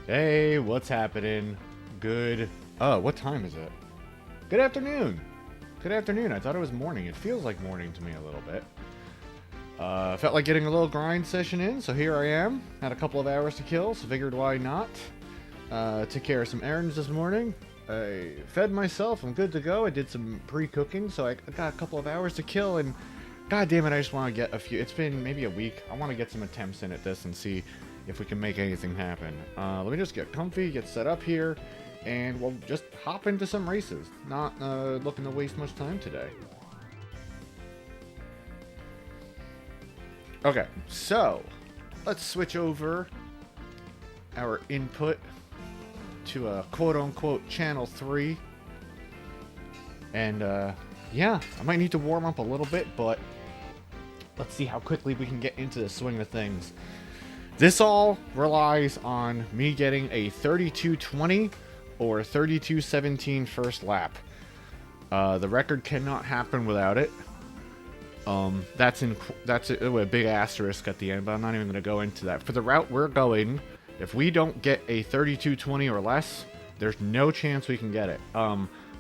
Hey, what's happening? Good. Oh, what time is it? Good afternoon. Good afternoon. I thought it was morning. It feels like morning to me a little bit. Felt like getting a little grind session in, so here I am. Had a couple of hours to kill, so figured why not. Took care of some errands this morning. I fed myself. I'm good to go. I did some pre-cooking, so I got a couple of hours to kill, and god damn it, I just want to get a few. It's been maybe a week. I want to get some attempts in at this and see if we can make anything happen. Let me just get comfy, get set up here, and we'll just hop into some races. Not looking to waste much time today. Okay, so let's switch over our input to a quote-unquote channel 3. And yeah, I might need to warm up a little bit, but let's see how quickly we can get into the swing of things. This all relies on me getting a 32:20 or 32:17 first lap. The record cannot happen without it. That's a big asterisk at the end, but I'm not even going to go into that. For the route we're going, if we don't get a 32:20 or less, there's no chance we can get it.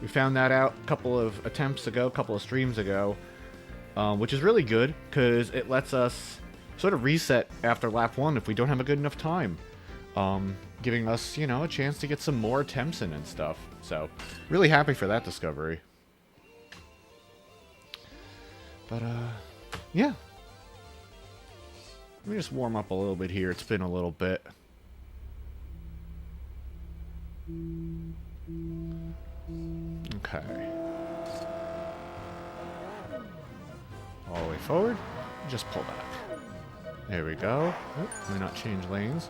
We found that out a couple of attempts ago, a couple of streams ago, which is really good because it lets us sort of reset after lap 1 if we don't have a good enough time, giving us, you know, a chance to get some more attempts in and stuff. So, really happy for that discovery. But, yeah. Let me just warm up a little bit here. It's been a little bit. Okay. All the way forward. Just pull back. There we go. Let me not change lanes.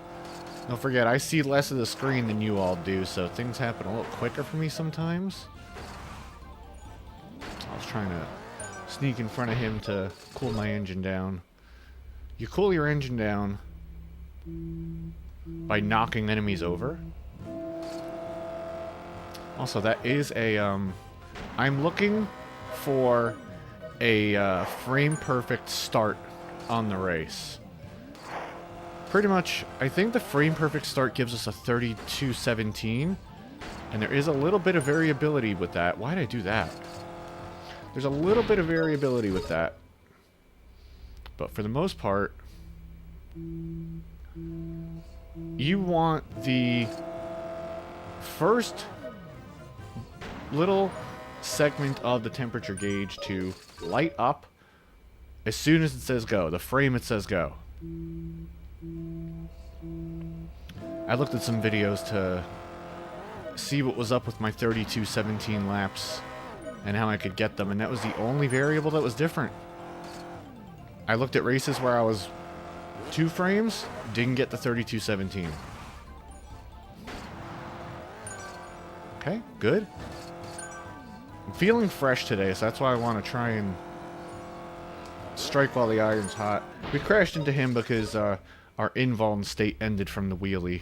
Don't forget, I see less of the screen than you all do, so things happen a little quicker for me sometimes. I was trying to sneak in front of him to cool my engine down. You cool your engine down by knocking enemies over. Also, that is a, I'm looking for a frame-perfect start on the race. Pretty much, I think the frame-perfect start gives us a 32:17, and there is a little bit of variability with that. Why did I do that? There's a little bit of variability with that. But for the most part, you want the first little segment of the temperature gauge to light up as soon as it says go. The frame it says go. I looked at some videos to see what was up with my 32:17 laps and how I could get them, and that was the only variable that was different. I looked at races where I was 2 frames, didn't get the 32:17. Okay, good. I'm feeling fresh today, so that's why I want to try and strike while the iron's hot. We crashed into him because our invuln state ended from the wheelie.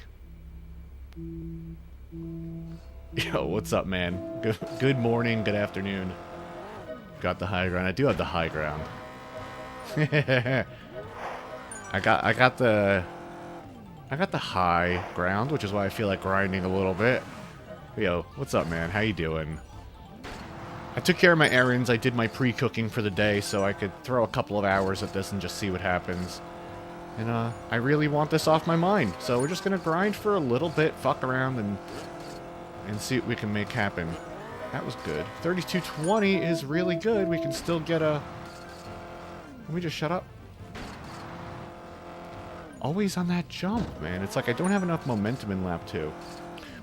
Yo, what's up, man? Good morning, good afternoon. Got the high ground. I do have the high ground. I got the high ground, which is why I feel like grinding a little bit. Yo, what's up, man? How you doing? I took care of my errands. I did my pre-cooking for the day so I could throw a couple of hours at this and just see what happens. And I really want this off my mind. So we're just gonna grind for a little bit, fuck around, and see what we can make happen. That was good. 32:20 is really good. We can still get a... Let me just shut up. Always on that jump, man. It's like I don't have enough momentum in lap 2.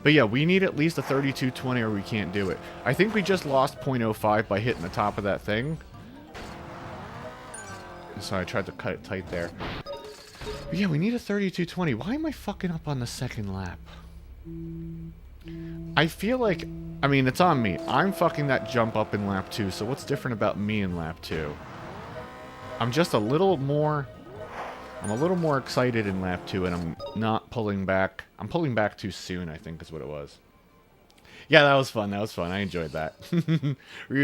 But yeah, we need at least a 32:20 or we can't do it. I think we just lost 0.05 by hitting the top of that thing. So I tried to cut it tight there. But yeah, we need a 32:20. Why am I fucking up on the second lap? I feel like... I mean, it's on me. I'm fucking that jump up in lap 2, so what's different about me in lap 2? I'm just a little more... I'm a little more excited in lap 2, and I'm not pulling back. I'm pulling back too soon, I think is what it was. Yeah, that was fun. That was fun. I enjoyed that. Ryud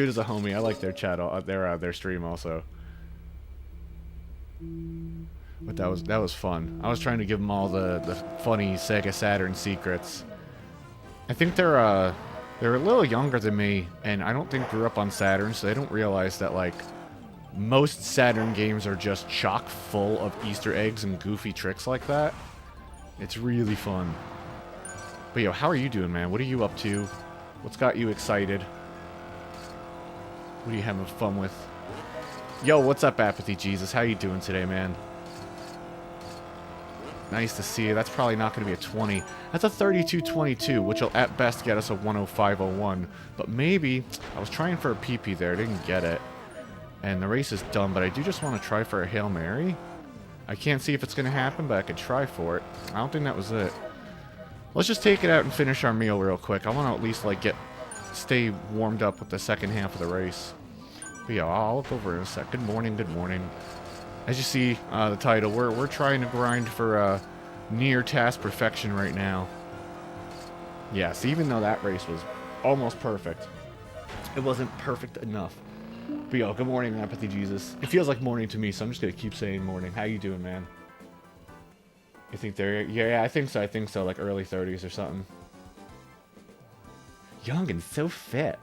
is a homie. I like their chat, their stream also. But that was fun. I was trying to give them all the funny Sega Saturn secrets. I think they're a little younger than me, and I don't think grew up on Saturn, so they don't realize that, like, most Saturn games are just chock full of Easter eggs and goofy tricks like that. It's really fun. But yo, how are you doing, man? What are you up to? What's got you excited? What are you having fun with? Yo, what's up, Apathy Jesus? How you doing today, man? Nice to see you. That's probably not going to be a 20. That's a 32-22, which will at best get us a 105-01. But maybe... I was trying for a PP there. Didn't get it. And the race is done, but I do just want to try for a Hail Mary. I can't see if it's going to happen, but I could try for it. I don't think that was it. Let's just take it out and finish our meal real quick. I want to at least, like, stay warmed up with the second half of the race. But yeah, I'll look over in a sec. Good morning, good morning. As you see, the title, we're trying to grind for near task perfection right now. Yes, even though that race was almost perfect, it wasn't perfect enough. But yo, good morning, Apathy Jesus. It feels like morning to me, so I'm just gonna keep saying morning. How you doing, man? You think they're... Yeah, I think so. I think so. Like early 30s or something. Young and so fit.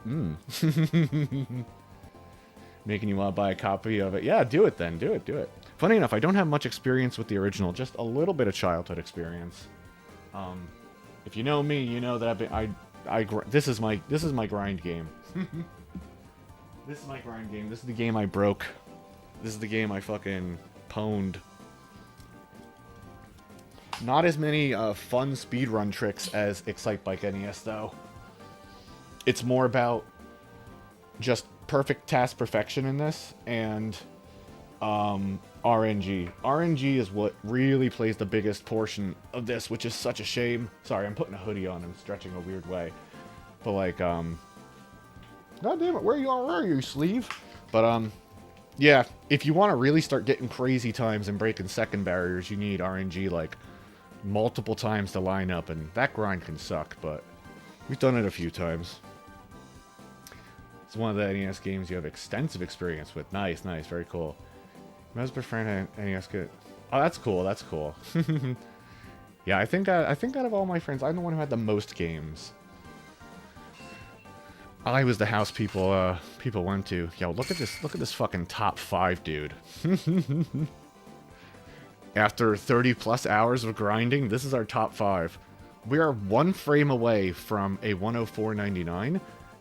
Making you want to buy a copy of it. Yeah, do it then. Do it. Do it. Funny enough, I don't have much experience with the original. Just a little bit of childhood experience. If you know me, you know that this is my grind game. This is my grind game. This is the game I broke. This is the game I fucking pwned. Not as many fun speedrun tricks as Excitebike NES, though. It's more about just perfect task perfection in this, and RNG. RNG is what really plays the biggest portion of this, which is such a shame. Sorry, I'm putting a hoodie on and stretching a weird way. But, like, God damn it, where are you, sleeve? But, yeah, if you want to really start getting crazy times and breaking second barriers, you need RNG, like, multiple times to line up, and that grind can suck, but we've done it a few times. It's one of the NES games you have extensive experience with. Nice, nice, very cool. Most friend NES good. Oh, that's cool, that's cool. Yeah, I think out of all my friends, I'm the one who had the most games. I was the house people went to. Yo, look at this fucking top 5, dude. After 30 plus hours of grinding, this is our top 5. We are 1 frame away from a 104.99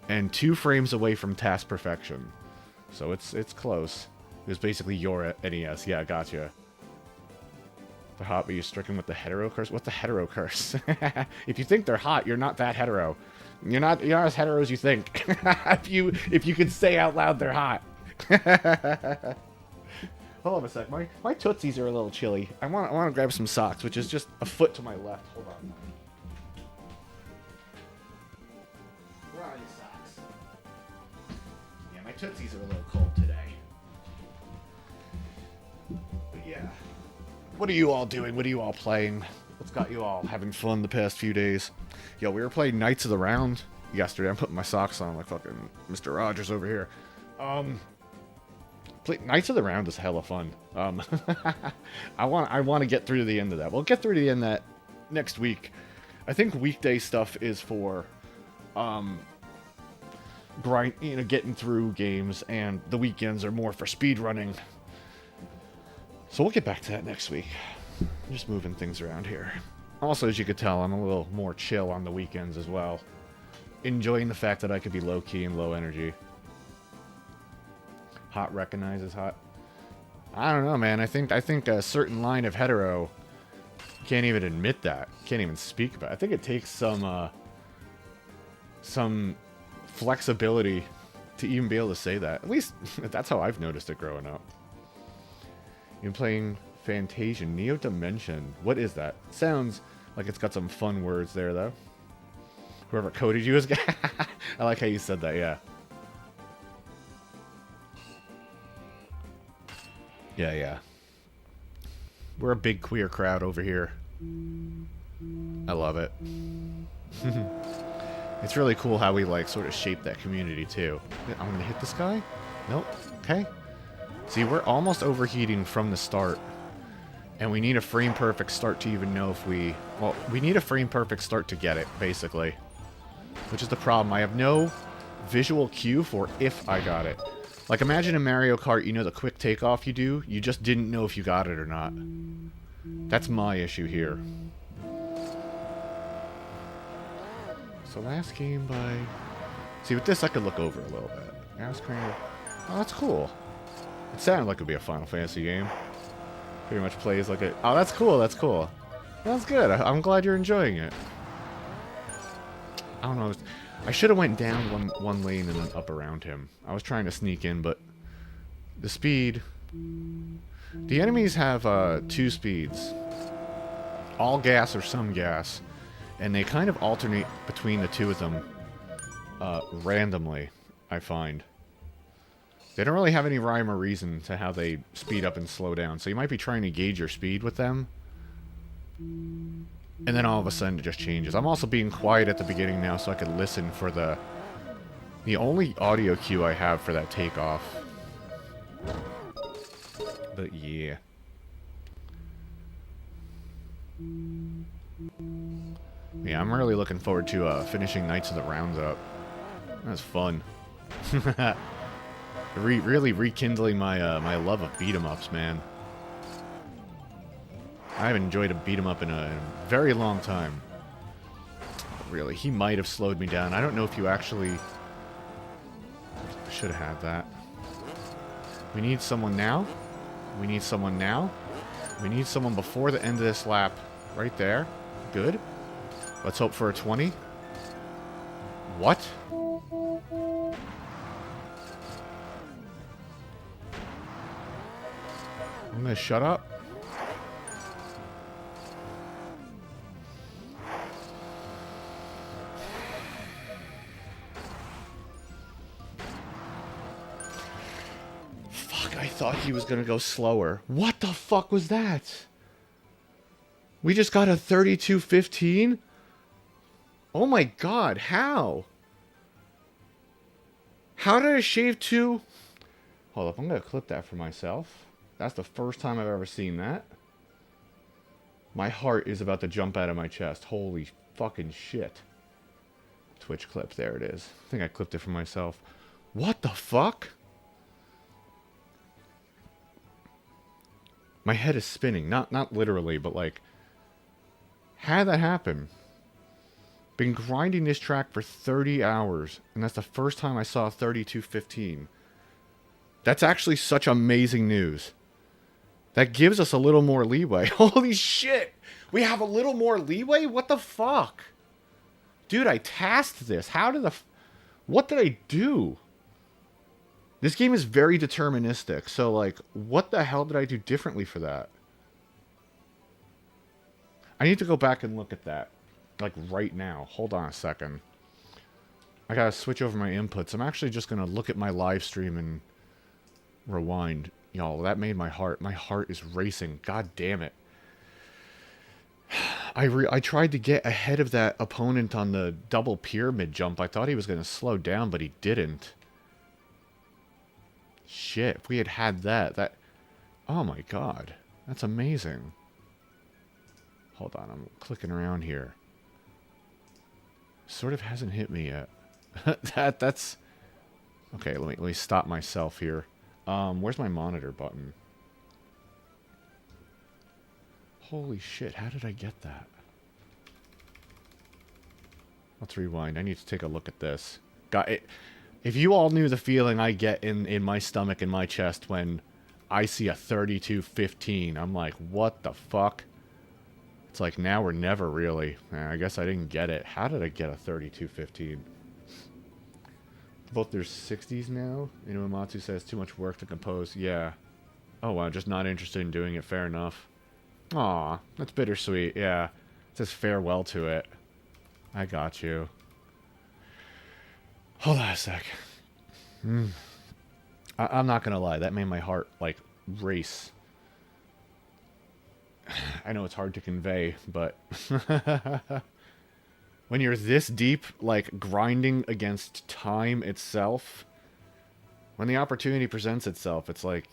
and 2 frames away from task perfection. So it's close. It was basically your NES. Yeah, gotcha. The hot, but you're stricken with the hetero curse? What's the hetero curse? If you think they're hot, you're not that hetero. You're not as hetero as you think. if you could say out loud they're hot. Hold on a sec. My tootsies are a little chilly. I want to grab some socks, which is just a foot to my left. Hold on. Where are these socks? Yeah, my tootsies are a little cold today. But yeah. What are you all doing? What are you all playing? What's got you all having fun the past few days? Yo, we were playing Knights of the Round yesterday. I'm putting my socks on like fucking Mr. Rogers over here. Knights of the Round is hella fun. I want to get through to the end of that. We'll get through to the end of that next week. I think weekday stuff is for getting through games, and the weekends are more for speed running. So we'll get back to that next week. I'm just moving things around here. Also, as you could tell, I'm a little more chill on the weekends as well. Enjoying the fact that I could be low-key and low energy. Hot recognizes hot. I don't know, man. I think a certain line of hetero can't even admit that. Can't even speak about it. I think it takes some flexibility to even be able to say that. At least that's how I've noticed it growing up. You're playing Fantasia Neo Dimension. What is that? Sounds like it's got some fun words there, though. Whoever coded you is... I like how you said that, yeah. Yeah. We're a big queer crowd over here. I love it. It's really cool how we, like, sort of shape that community, too. I'm gonna hit this guy? Nope. Okay. See, we're almost overheating from the start. And we need a frame perfect start to even know if we... Well, we need a frame perfect start to get it, basically. Which is the problem. I have no visual cue for if I got it. Like, imagine in Mario Kart, you know the quick takeoff you do? You just didn't know if you got it or not. That's my issue here. So last game by... See, with this I could look over a little bit. Oh, that's cool. It sounded like it would be a Final Fantasy game. Pretty much plays like a... Oh, that's cool, that's cool. That's good. I'm glad you're enjoying it. I don't know. I should have went down one lane and then up around him. I was trying to sneak in, but the speed... The enemies have 2 speeds. All gas or some gas. And they kind of alternate between the two of them randomly, I find. They don't really have any rhyme or reason to how they speed up and slow down. So you might be trying to gauge your speed with them. And then all of a sudden it just changes. I'm also being quiet at the beginning now so I could listen for the only audio cue I have for that takeoff. But yeah. Yeah, I'm really looking forward to finishing Knights of the Roundup. That's fun. Really rekindling my my love of beat-em-ups, man. I haven't enjoyed a beat-em-up in a very long time. Really, he might have slowed me down. I don't know if you actually... Should have had that. We need someone now. We need someone now. We need someone before the end of this lap. Right there. Good. Let's hope for a 20. What? I'm gonna shut up. Fuck, I thought he was gonna go slower. What the fuck was that? We just got a 32:15? Oh my god, how? How did I shave 2? Hold up, I'm gonna clip that for myself. That's the first time I've ever seen that. My heart is about to jump out of my chest. Holy fucking shit. Twitch clip, there it is. I think I clipped it for myself. What the fuck? My head is spinning. Not literally, but like... How did that happen? Been grinding this track for 30 hours, and that's the first time I saw 32:15. That's actually such amazing news. That gives us a little more leeway. Holy shit! We have a little more leeway? What the fuck? Dude, I tasked this. How did what did I do? This game is very deterministic, so like, what the hell did I do differently for that? I need to go back and look at that. Like, right now. Hold on a second. I gotta switch over my inputs. I'm actually just gonna look at my live stream and rewind. Y'all, that made my heart is racing. God damn it. I tried to get ahead of that opponent on the double pyramid jump. I thought he was gonna slow down, but he didn't. Shit, if we had had that... Oh my god. That's amazing. Hold on, I'm clicking around here. Sort of hasn't hit me yet. That's... Okay, let me stop myself here. Where's my monitor button? Holy shit, how did I get that? Let's rewind. I need to take a look at this. Got it. If you all knew the feeling I get in my stomach and my chest when I see a 32:15, I'm like, what the fuck? It's like now or never, really. I guess I didn't get it. How did I get a 32:15? Both there's 60s now. Inuamatsu says too much work to compose. Yeah. Oh, wow, just not interested in doing it. Fair enough. Aw, that's bittersweet. Yeah. It says farewell to it. I got you. Hold on a sec. I'm not gonna lie. That made my heart, like, race. I know it's hard to convey, but... When you're this deep, like, grinding against time itself, when the opportunity presents itself, it's like,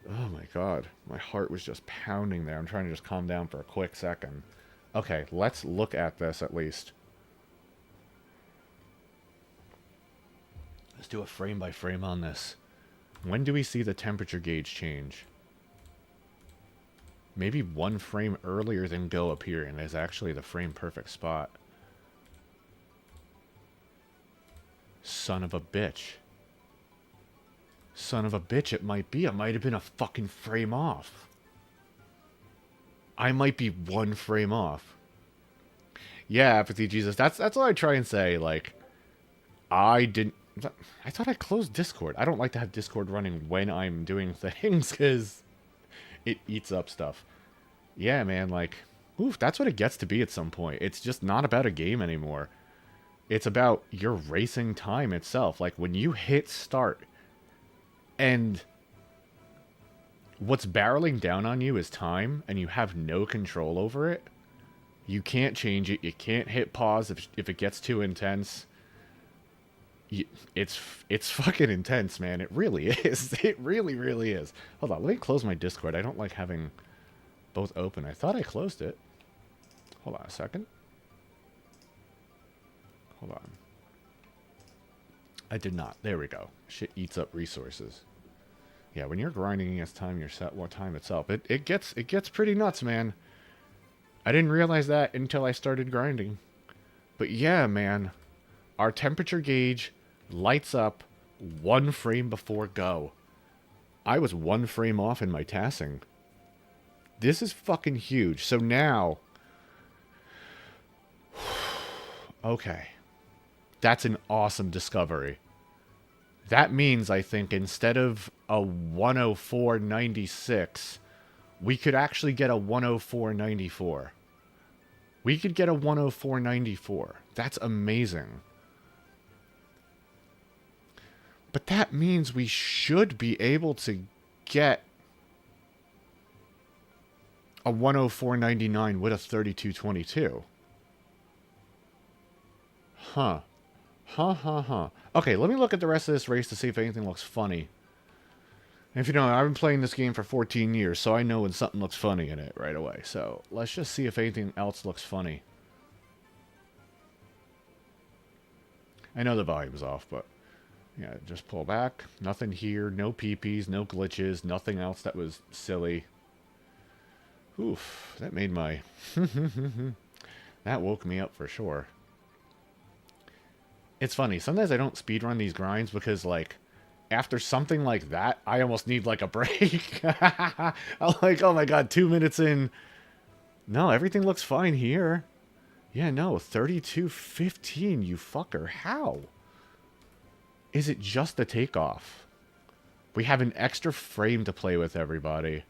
Oh my god. My heart was just pounding there. I'm trying to just calm down for a quick second. Okay, let's look at this at least. Let's do a frame by frame on this. When do we see the temperature gauge change? Maybe one frame earlier than go appearing is actually the frame perfect spot. Son of a bitch. Son of a bitch, it might be. It might have been a fucking frame off. I might be one frame off. Yeah, Apathy Jesus. That's what I try and say. Like, I thought I closed Discord. I don't like to have Discord running when I'm doing things because it eats up stuff. Yeah, man, like, oof, that's what it gets to be at some point. It's just not about a game anymore. It's about your racing time itself. Like, when you hit start and what's barreling down on you is time and you have no control over it, you can't change it. You can't hit pause if it gets too intense. It's fucking intense, man. It really is. It really, really is. Hold on, let me close my Discord. I don't like having both open. I thought I closed it. Hold on a second. Hold on. I did not. There we go. Shit eats up resources. Yeah, when you're grinding against time, your set what time itself, it gets pretty nuts, man. I didn't realize that until I started grinding. But yeah, man, our temperature gauge lights up one frame before go. I was one frame off in my tassing. This is fucking huge. So now, okay, that's an awesome discovery. That means, I think, instead of a 104.96, we could actually get a 104.94. We could get a 104.94. That's amazing. But that means we should be able to get a 104.99 with a 32.22. Huh. Huh. Okay, let me look at the rest of this race to see if anything looks funny. And if you know, I've been playing this game for 14 years, so I know when something looks funny in it right away. So let's just see if anything else looks funny. I know the volume's off, but yeah, just pull back. Nothing here, no PPs, no glitches, nothing else that was silly. Oof, that made my... that woke me up for sure. It's funny, sometimes I don't speedrun these grinds because, like, after something like that, I almost need, like, a break. I'm like, oh my god, 2 minutes in. No, everything looks fine here. Yeah, no, 32.15, you fucker. How? Is it just the takeoff? We have an extra frame to play with, everybody.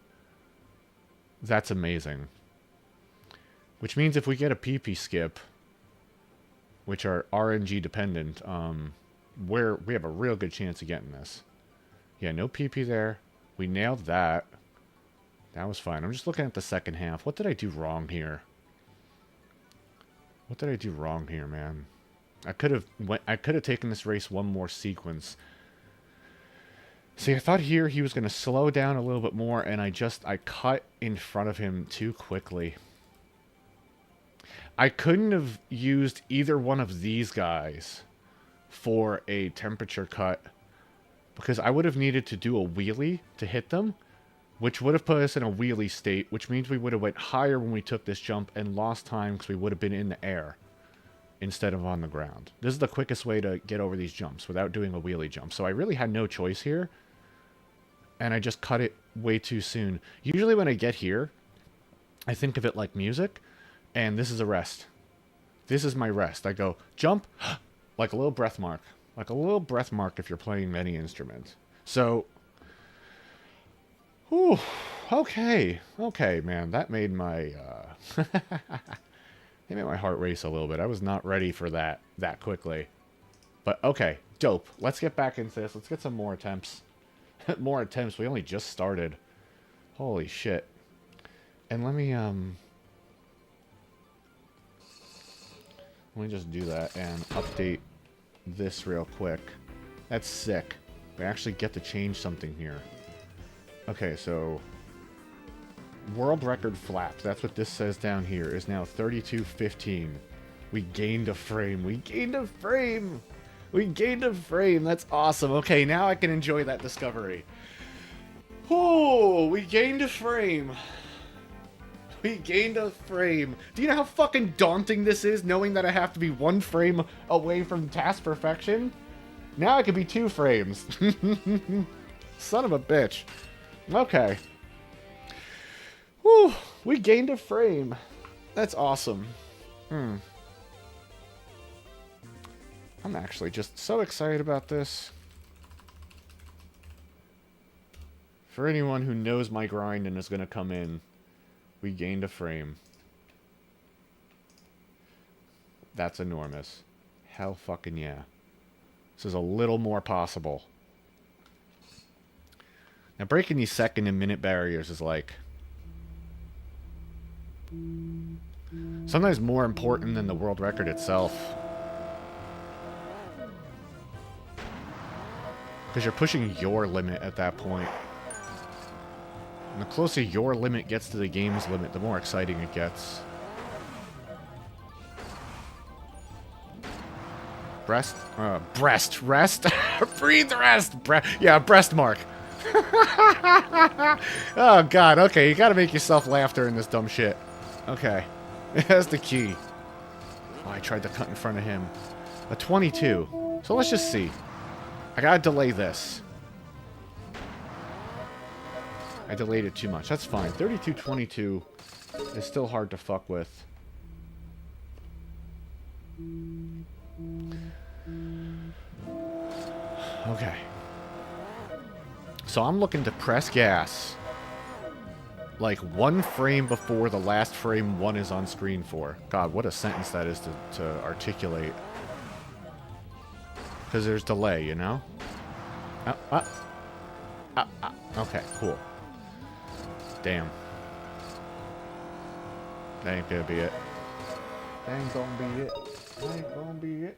That's amazing. Which means if we get a PP skip, which are RNG dependent, we have a real good chance of getting this. Yeah, no PP there. We nailed that. That was fine. I'm just looking at the second half. What did I do wrong here? What did I do wrong here, man? I could have taken this race one more sequence. See, I thought here he was going to slow down a little bit more, and I cut in front of him too quickly. I couldn't have used either one of these guys for a temperature cut because I would have needed to do a wheelie to hit them, which would have put us in a wheelie state, which means we would have went higher when we took this jump and lost time because we would have been in the air instead of on the ground. This is the quickest way to get over these jumps without doing a wheelie jump. So I really had no choice here, and I just cut it way too soon. Usually when I get here, I think of it like music. And this is a rest. This is my rest. I go, jump, like a little breath mark. Like a little breath mark if you're playing many instruments. So, whew, okay. Okay, man. That made my, that made my heart race a little bit. I was not ready for that quickly. But, okay, dope. Let's get back into this. Let's get some more attempts. More attempts. We only just started. Holy shit. And let me just do that and update this real quick. That's sick. We actually get to change something here. Okay, so world record flap, that's what this says down here, is now 32:15. We gained a frame. We gained a frame. We gained a frame. That's awesome. Okay, now I can enjoy that discovery. Oh, we gained a frame. We gained a frame. Do you know how fucking daunting this is, knowing that I have to be 1 frame away from task perfection? Now I could be 2 frames. Son of a bitch. Okay. Whew, we gained a frame. That's awesome. I'm actually just so excited about this. For anyone who knows my grind and is going to come in, we gained a frame. That's enormous. Hell fucking yeah. This is a little more possible. Now, breaking these second and minute barriers is like sometimes more important than the world record itself. Because you're pushing your limit at that point. And the closer your limit gets to the game's limit, the more exciting it gets. Rest? Breathe rest! Breast mark. Oh, God, okay, you gotta make yourself laugh during this dumb shit. Okay. That's the key. Oh, I tried to cut in front of him. A 22. So let's just see. I gotta delay this. I delayed it too much. That's fine. 32:22 is still hard to fuck with. Okay. So I'm looking to press gas like 1 frame before the last frame 1 is on screen for. God, what a sentence that is to articulate. Because there's delay, you know? Okay, cool. Damn. That ain't gonna be it. That ain't gonna be it. That ain't gonna be it.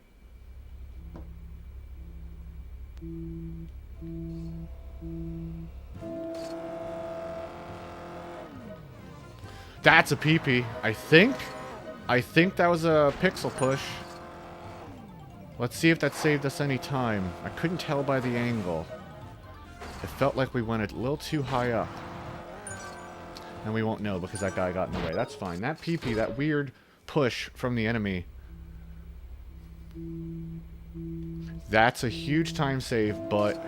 That's a PP. I think that was a pixel push. Let's see if that saved us any time. I couldn't tell by the angle. It felt like we went a little too high up. And we won't know because that guy got in the way. That's fine. That PP, that weird push from the enemy. That's a huge time save, but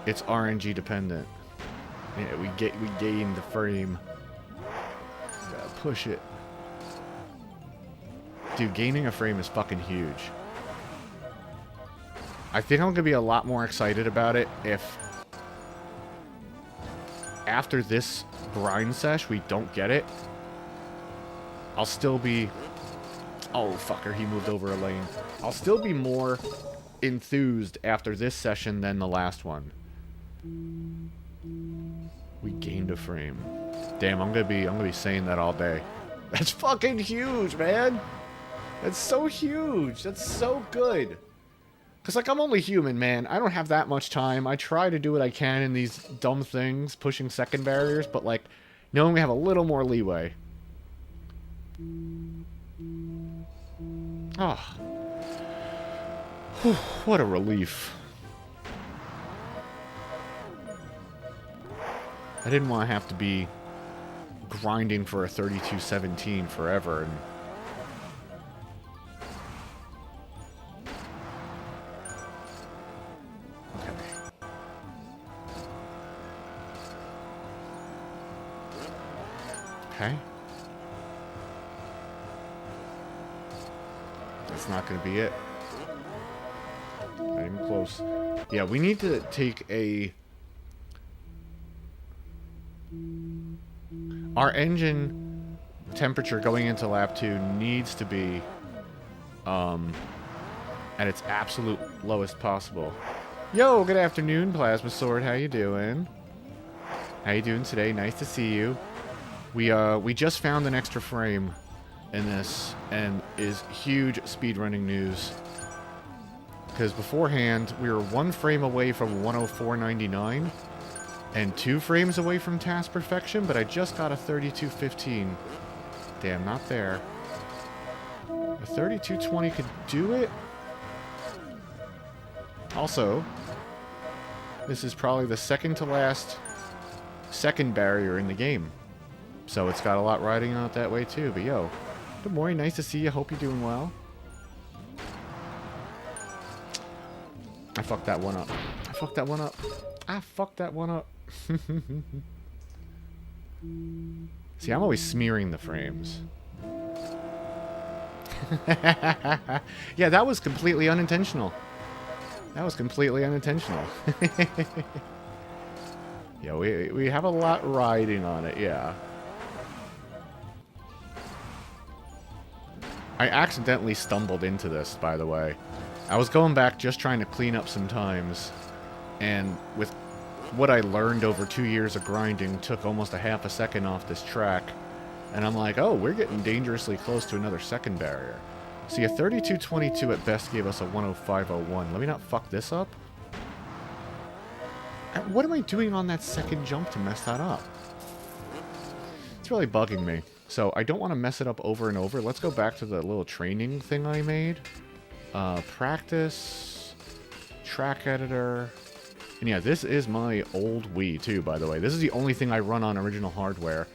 it's RNG dependent. Yeah, we gained the frame. Gotta push it. Dude, gaining a frame is fucking huge. I think I'm gonna be a lot more excited about it if after this grind sesh we don't get it. I'll still be... Oh, fucker, he moved over a lane. I'll still be more enthused after this session than the last one. We gained a frame. Damn, I'm gonna be saying that all day. That's fucking huge, man. That's so huge. That's so good. Because, like, I'm only human, man. I don't have that much time. I try to do what I can in these dumb things, pushing second barriers, but, like, knowing we have a little more leeway. Oh. Whew, what a relief. I didn't want to have to be grinding for a 32:17 forever. And okay. That's not going to be it. Not even close. Yeah, we need to take a... Our engine temperature going into lap 2 needs to be at its absolute lowest possible. Yo, good afternoon, Plasma Sword. How you doing? How you doing today? Nice to see you. We just found an extra frame in this, and is huge speedrunning news. Because beforehand, we were 1 frame away from 104.99, and 2 frames away from task perfection, but I just got a 3215. Damn, not there. A 3220 could do it. Also, this is probably the second to last second barrier in the game. So it's got a lot riding on it that way too. But yo, good morning, nice to see you. Hope you're doing well. I fucked that one up. I fucked that one up. I fucked that one up. See, I'm always smearing the frames. Yeah, that was completely unintentional. That was completely unintentional. Yeah, we have a lot riding on it, yeah. I accidentally stumbled into this, by the way. I was going back just trying to clean up some times, and with what I learned over 2 years of grinding, took almost a half a second off this track, and I'm like, oh, we're getting dangerously close to another second barrier. See, a 32.22 at best gave us a 105.01. Let me not fuck this up. What am I doing on that second jump to mess that up? It's really bugging me. So I don't want to mess it up over and over. Let's go back to the little training thing I made. Practice, track editor. And yeah, this is my old Wii too, by the way. This is the only thing I run on original hardware,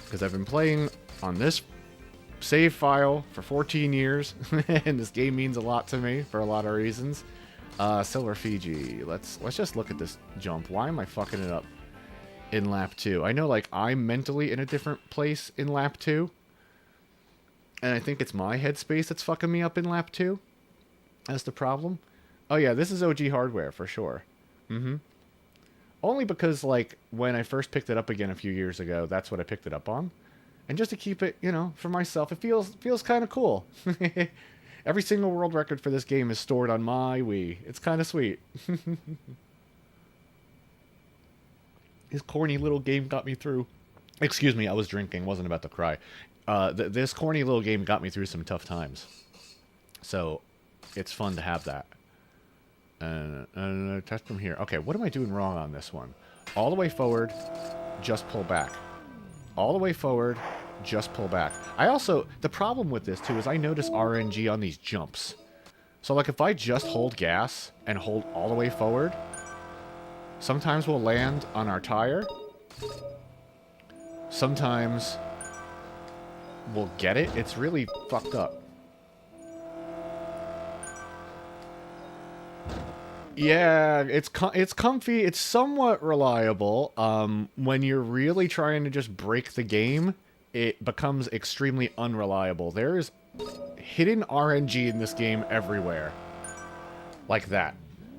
because I've been playing on this save file for 14 years, and this game means a lot to me for a lot of reasons. Silver Fiji. Let's just look at this jump. Why am I fucking it up in lap 2? I know, like, I'm mentally in a different place in lap 2, and I think it's my headspace that's fucking me up in lap 2. That's the problem. Oh yeah, this is OG hardware for sure. Only because, like, when I first picked it up again a few years ago, that's what I picked it up on. And just to keep it, you know, for myself, it feels kind of cool. Every single world record for this game is stored on my Wii. It's kind of sweet. This corny little game got me through. Excuse me, I was drinking. Wasn't about to cry. This corny little game got me through some tough times. So, it's fun to have that. Test from here. Okay, what am I doing wrong on this one? All the way forward, just pull back. All the way forward, just pull back. I also, the problem with this too is I notice RNG on these jumps. So like if I just hold gas and hold all the way forward, sometimes we'll land on our tire. Sometimes we'll get it. It's really fucked up. Yeah, it's comfy. It's somewhat reliable. When you're really trying to just break the game, it becomes extremely unreliable. There is hidden RNG in this game everywhere. Like that.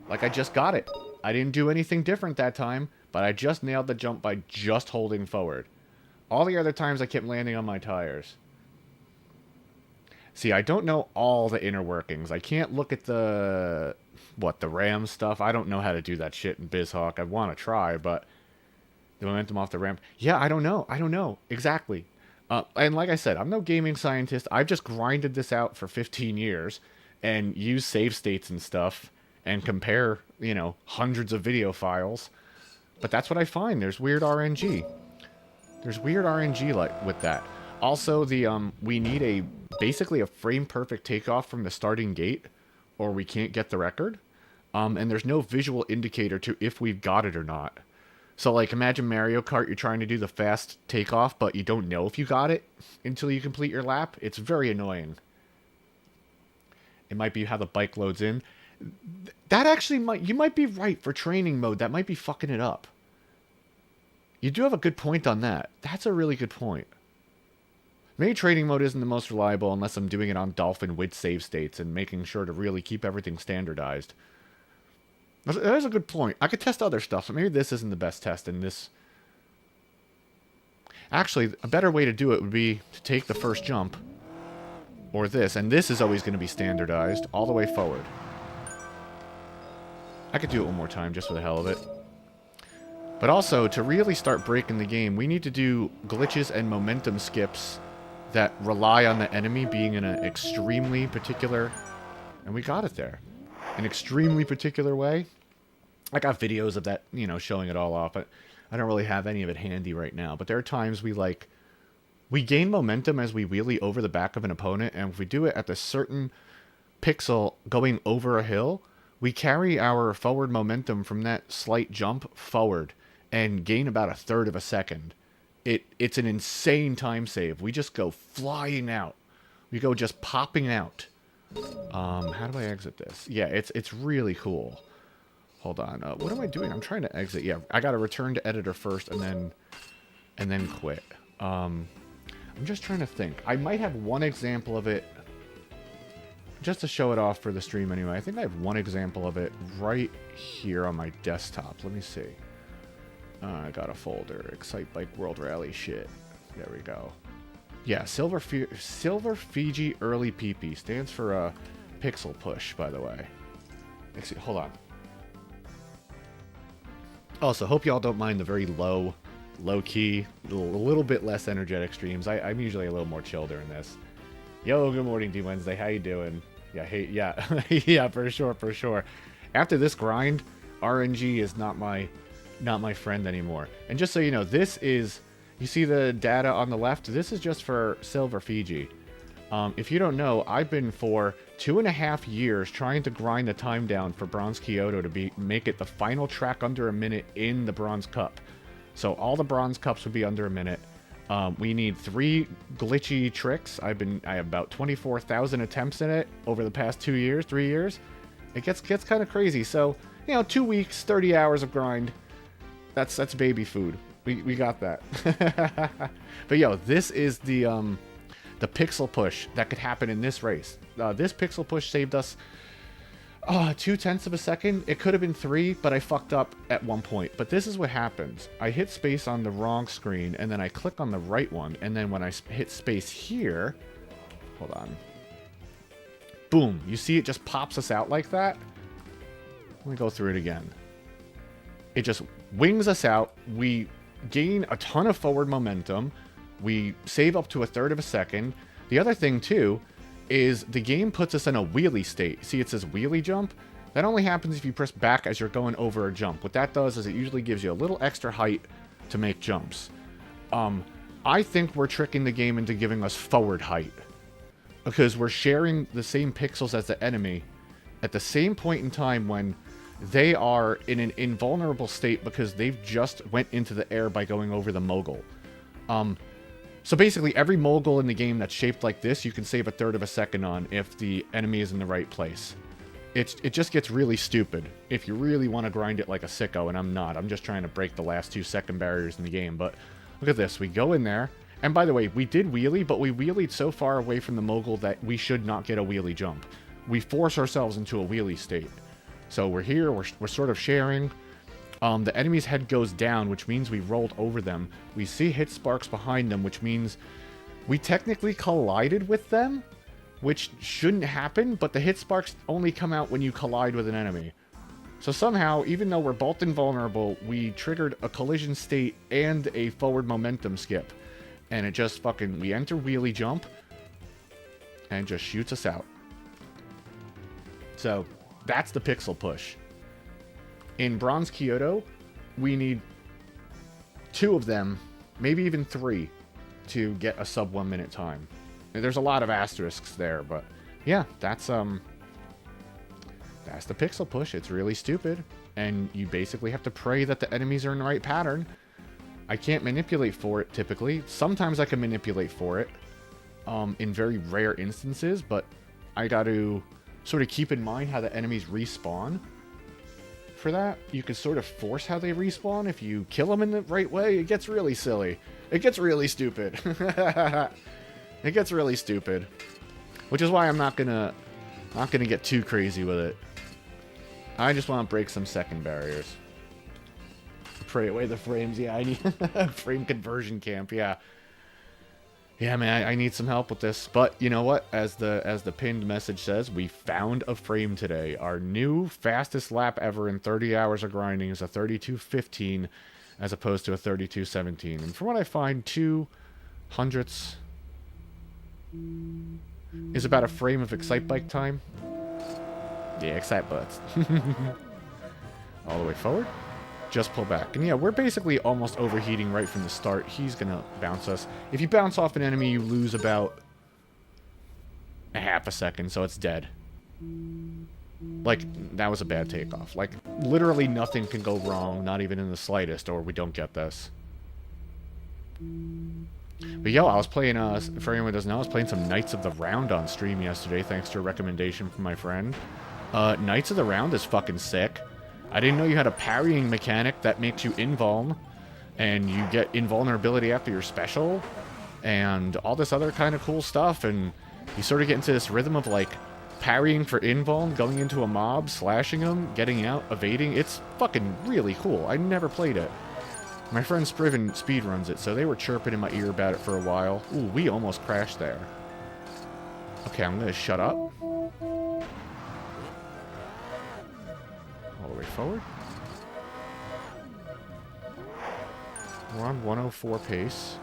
Like I just got it. I didn't do anything different that time, but I just nailed the jump by just holding forward. All the other times I kept landing on my tires. See, I don't know all the inner workings. I can't look at the RAM stuff. I don't know how to do that shit in BizHawk. I want to try, but the momentum off the ramp. Yeah, I don't know. Exactly. And like I said, I'm no gaming scientist. I've just grinded this out for 15 years and used save states and stuff and compare, you know, hundreds of video files. But that's what I find. There's weird RNG. There's weird RNG like with that. Also, we need basically a frame perfect takeoff from the starting gate, or we can't get the record. And there's no visual indicator to if we've got it or not. So, like, imagine Mario Kart, you're trying to do the fast takeoff, but you don't know if you got it until you complete your lap. It's very annoying. It might be how the bike loads in. That actually you might be right for training mode. That might be fucking it up. You do have a good point on that. That's a really good point. Maybe training mode isn't the most reliable unless I'm doing it on Dolphin with save states and making sure to really keep everything standardized. That is a good point. I could test other stuff, but maybe this isn't the best test in this. Actually, a better way to do it would be to take the first jump, or this, and this is always going to be standardized, all the way forward. I could do it one more time just for the hell of it. But also, to really start breaking the game, we need to do glitches and momentum skips that rely on the enemy being in an extremely particular... And we got it there. An extremely particular way. I got videos of that, you know, showing it all off. I I don't really have any of it handy right now, but there are times we gain momentum as we wheelie over the back of an opponent, and if we do it at the certain pixel going over a hill, we carry our forward momentum from that slight jump forward and gain about a third of a second. It's an insane time save. We just go flying out. We go just popping out. How do I exit this? Yeah, it's really cool. Hold on. What am I doing? I'm trying to exit. Yeah, I got to return to editor first and then quit. I'm just trying to think. I might have one example of it just to show it off for the stream anyway. I think I have one example of it right here on my desktop. Let me see. I got a folder. Excitebike World Rally shit. There we go. Yeah, Silver Fiji Early PP stands for pixel push, by the way. Hold on. Also, hope y'all don't mind the very low key, a little bit less energetic streams. I'm usually a little more chill during this. Yo, good morning, D Wednesday. How you doing? Yeah, hey, yeah, yeah, for sure. After this grind, RNG is not my friend anymore. And just so you know, this is, you see the data on the left? This is just for Silver Fiji. If you don't know, I've been for 2.5 years trying to grind the time down for Bronze Kyoto to make it the final track under a minute in the Bronze Cup. So all the Bronze Cups would be under a minute. We need 3 glitchy tricks. I have about 24,000 attempts in it over the past 3 years. It gets kind of crazy. So, 2 weeks, 30 hours of grind. That's baby food. We got that. But yo, this is the pixel push that could happen in this race. This pixel push saved us 0.2 of a second. It could have been 3, but I fucked up at one point. But this is what happens. I hit space on the wrong screen, and then I click on the right one, and then when I hit space here, hold on. Boom. You see it just pops us out like that? Let me go through it again. It just wings us out. We gain a ton of forward momentum. We save up to 1/3 of a second. The other thing, too, is the game puts us in a wheelie state. See, it says wheelie jump. That only happens if you press back as you're going over a jump. What that does is it usually gives you a little extra height to make jumps. I think we're tricking the game into giving us forward height, because we're sharing the same pixels as the enemy at the same point in time when they are in an invulnerable state because they've just went into the air by going over the mogul. So basically, every mogul in the game that's shaped like this, you can save 1/3 of a second on if the enemy is in the right place. It just gets really stupid if you really want to grind it like a sicko, and I'm not. I'm just trying to break the last 2 second barriers in the game. But look at this. We go in there. And by the way, we did wheelie, but we wheelied so far away from the mogul that we should not get a wheelie jump. We force ourselves into a wheelie state. So we're here. We're sort of sharing. The enemy's head goes down, which means we rolled over them. We see hit sparks behind them, which means we technically collided with them, which shouldn't happen, but the hit sparks only come out when you collide with an enemy. So somehow, even though we're both invulnerable, we triggered a collision state and a forward momentum skip. And it just fucking, we enter wheelie jump, and it just shoots us out. So, that's the pixel push. In Bronze Kyoto, we need 2 of them, maybe even 3, to get a sub 1 minute time. There's a lot of asterisks there, but yeah, that's the pixel push. It's really stupid, and you basically have to pray that the enemies are in the right pattern. I can't manipulate for it typically. Sometimes I can manipulate for it in very rare instances, but I got to sort of keep in mind how the enemies respawn. For that, you can sort of force how they respawn. If you kill them in the right way, it gets really silly. It gets really stupid. It gets really stupid. Which is why I'm not gonna get too crazy with it. I just want to break some second barriers. Pray away the frames. Yeah, I need frame conversion camp. Yeah. Yeah, man, I need some help with this. But you know what? As the pinned message says, we found a frame today. Our new fastest lap ever in 30 hours of grinding is a 32:15 as opposed to a 32:17. And from what I find, 200ths is about a frame of Excitebike time. Yeah, Excitebutts. All the way forward. Just pull back. And yeah, we're basically almost overheating right from the start. He's going to bounce us. If you bounce off an enemy, you lose about a half a second, so it's dead. Like, that was a bad takeoff. Like, literally nothing can go wrong, not even in the slightest, or we don't get this. But yo, I was playing, for anyone who doesn't know, I was playing some Knights of the Round on stream yesterday, thanks to a recommendation from my friend. Knights of the Round is fucking sick. I didn't know you had a parrying mechanic that makes you invuln, and you get invulnerability after your special, and all this other kind of cool stuff, and you sort of get into this rhythm of, like, parrying for invuln, going into a mob, slashing them, getting out, evading. It's fucking really cool. I never played it. My friend Spriven speedruns it, so they were chirping in my ear about it for a while. Ooh, we almost crashed there. Okay, I'm gonna shut up. All the way forward. We're on 104 pace.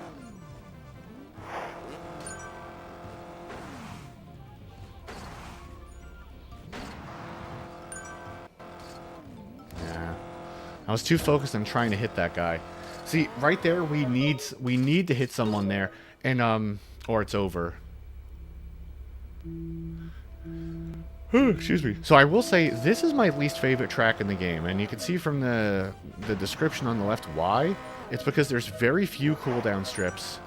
Yeah. I was too focused on trying to hit that guy. See, right there, we need to hit someone there, and or it's over. Excuse me. So I will say, this is my least favorite track in the game, and you can see from the description on the left why. It's because there's very few cooldown strips.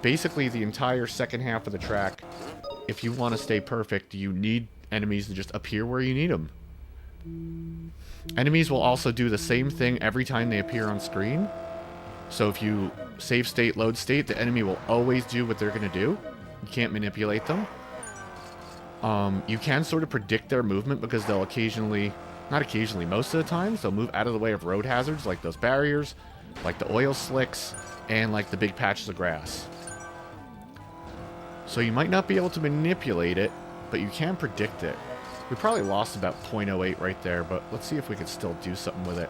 Basically, the entire second half of the track, if you want to stay perfect, you need enemies to just appear where you need them. Enemies will also do the same thing every time they appear on screen. So if you save state, load state, the enemy will always do what they're going to do. You can't manipulate them. You can sort of predict their movement because they'll occasionally, not occasionally, most of the time, they'll move out of the way of road hazards like those barriers, like the oil slicks, and like the big patches of grass. So you might not be able to manipulate it, but you can predict it. We probably lost about 0.08 right there, but let's see if we can still do something with it.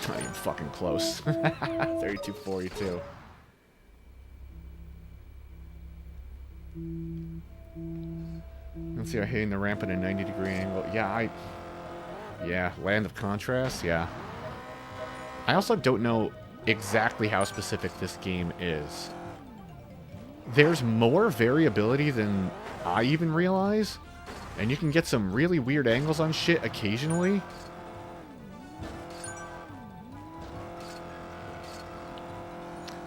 Not even fucking close. 32.42. Let's see, I'm hitting the ramp at a 90-degree angle. Yeah, Land of Contrast, yeah. I also don't know exactly how specific this game is. There's more variability than I even realize, and you can get some really weird angles on shit occasionally.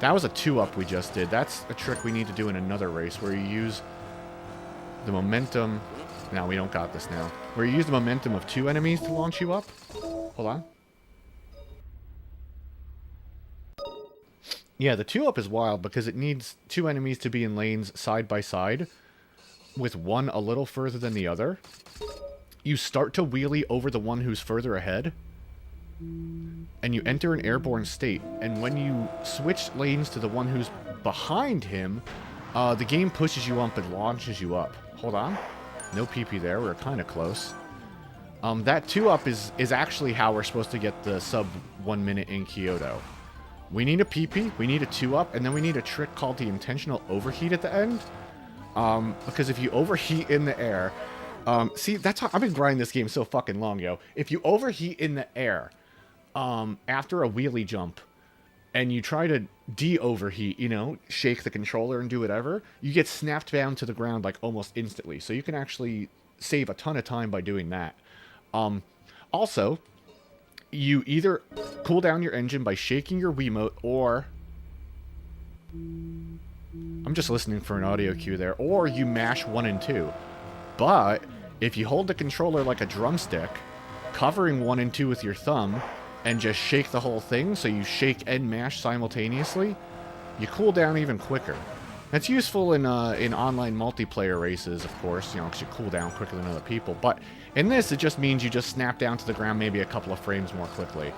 That was a 2-up we just did. That's a trick we need to do in another race, where you use the momentum... No, we don't got this now. Where you use the momentum of 2 enemies to launch you up. Hold on. Yeah, the 2-up is wild because it needs 2 enemies to be in lanes side by side, with one a little further than the other. You start to wheelie over the one who's further ahead, and you enter an airborne state, and when you switch lanes to the one who's behind him, the game pushes you up and launches you up. Hold on. No PP there. We're kind of close. That 2-up is actually how we're supposed to get the sub 1 minute in Kyoto. We need a PP, we need a 2-up, and then we need a trick called the intentional overheat at the end. Because if you overheat in the air... see, that's how... I've been grinding this game so fucking long, yo. If you overheat in the air... after a wheelie jump, and you try to de-overheat, you know, shake the controller and do whatever, you get snapped down to the ground, like, almost instantly. So you can actually save a ton of time by doing that. Also, you either cool down your engine by shaking your Wiimote, or... I'm just listening for an audio cue there. Or you mash 1 and 2. But, if you hold the controller like a drumstick, covering 1 and 2 with your thumb, and just shake the whole thing, so you shake and mash simultaneously, you cool down even quicker. That's useful in online multiplayer races, of course, you know, because you cool down quicker than other people. But in this, it just means you just snap down to the ground maybe a couple of frames more quickly.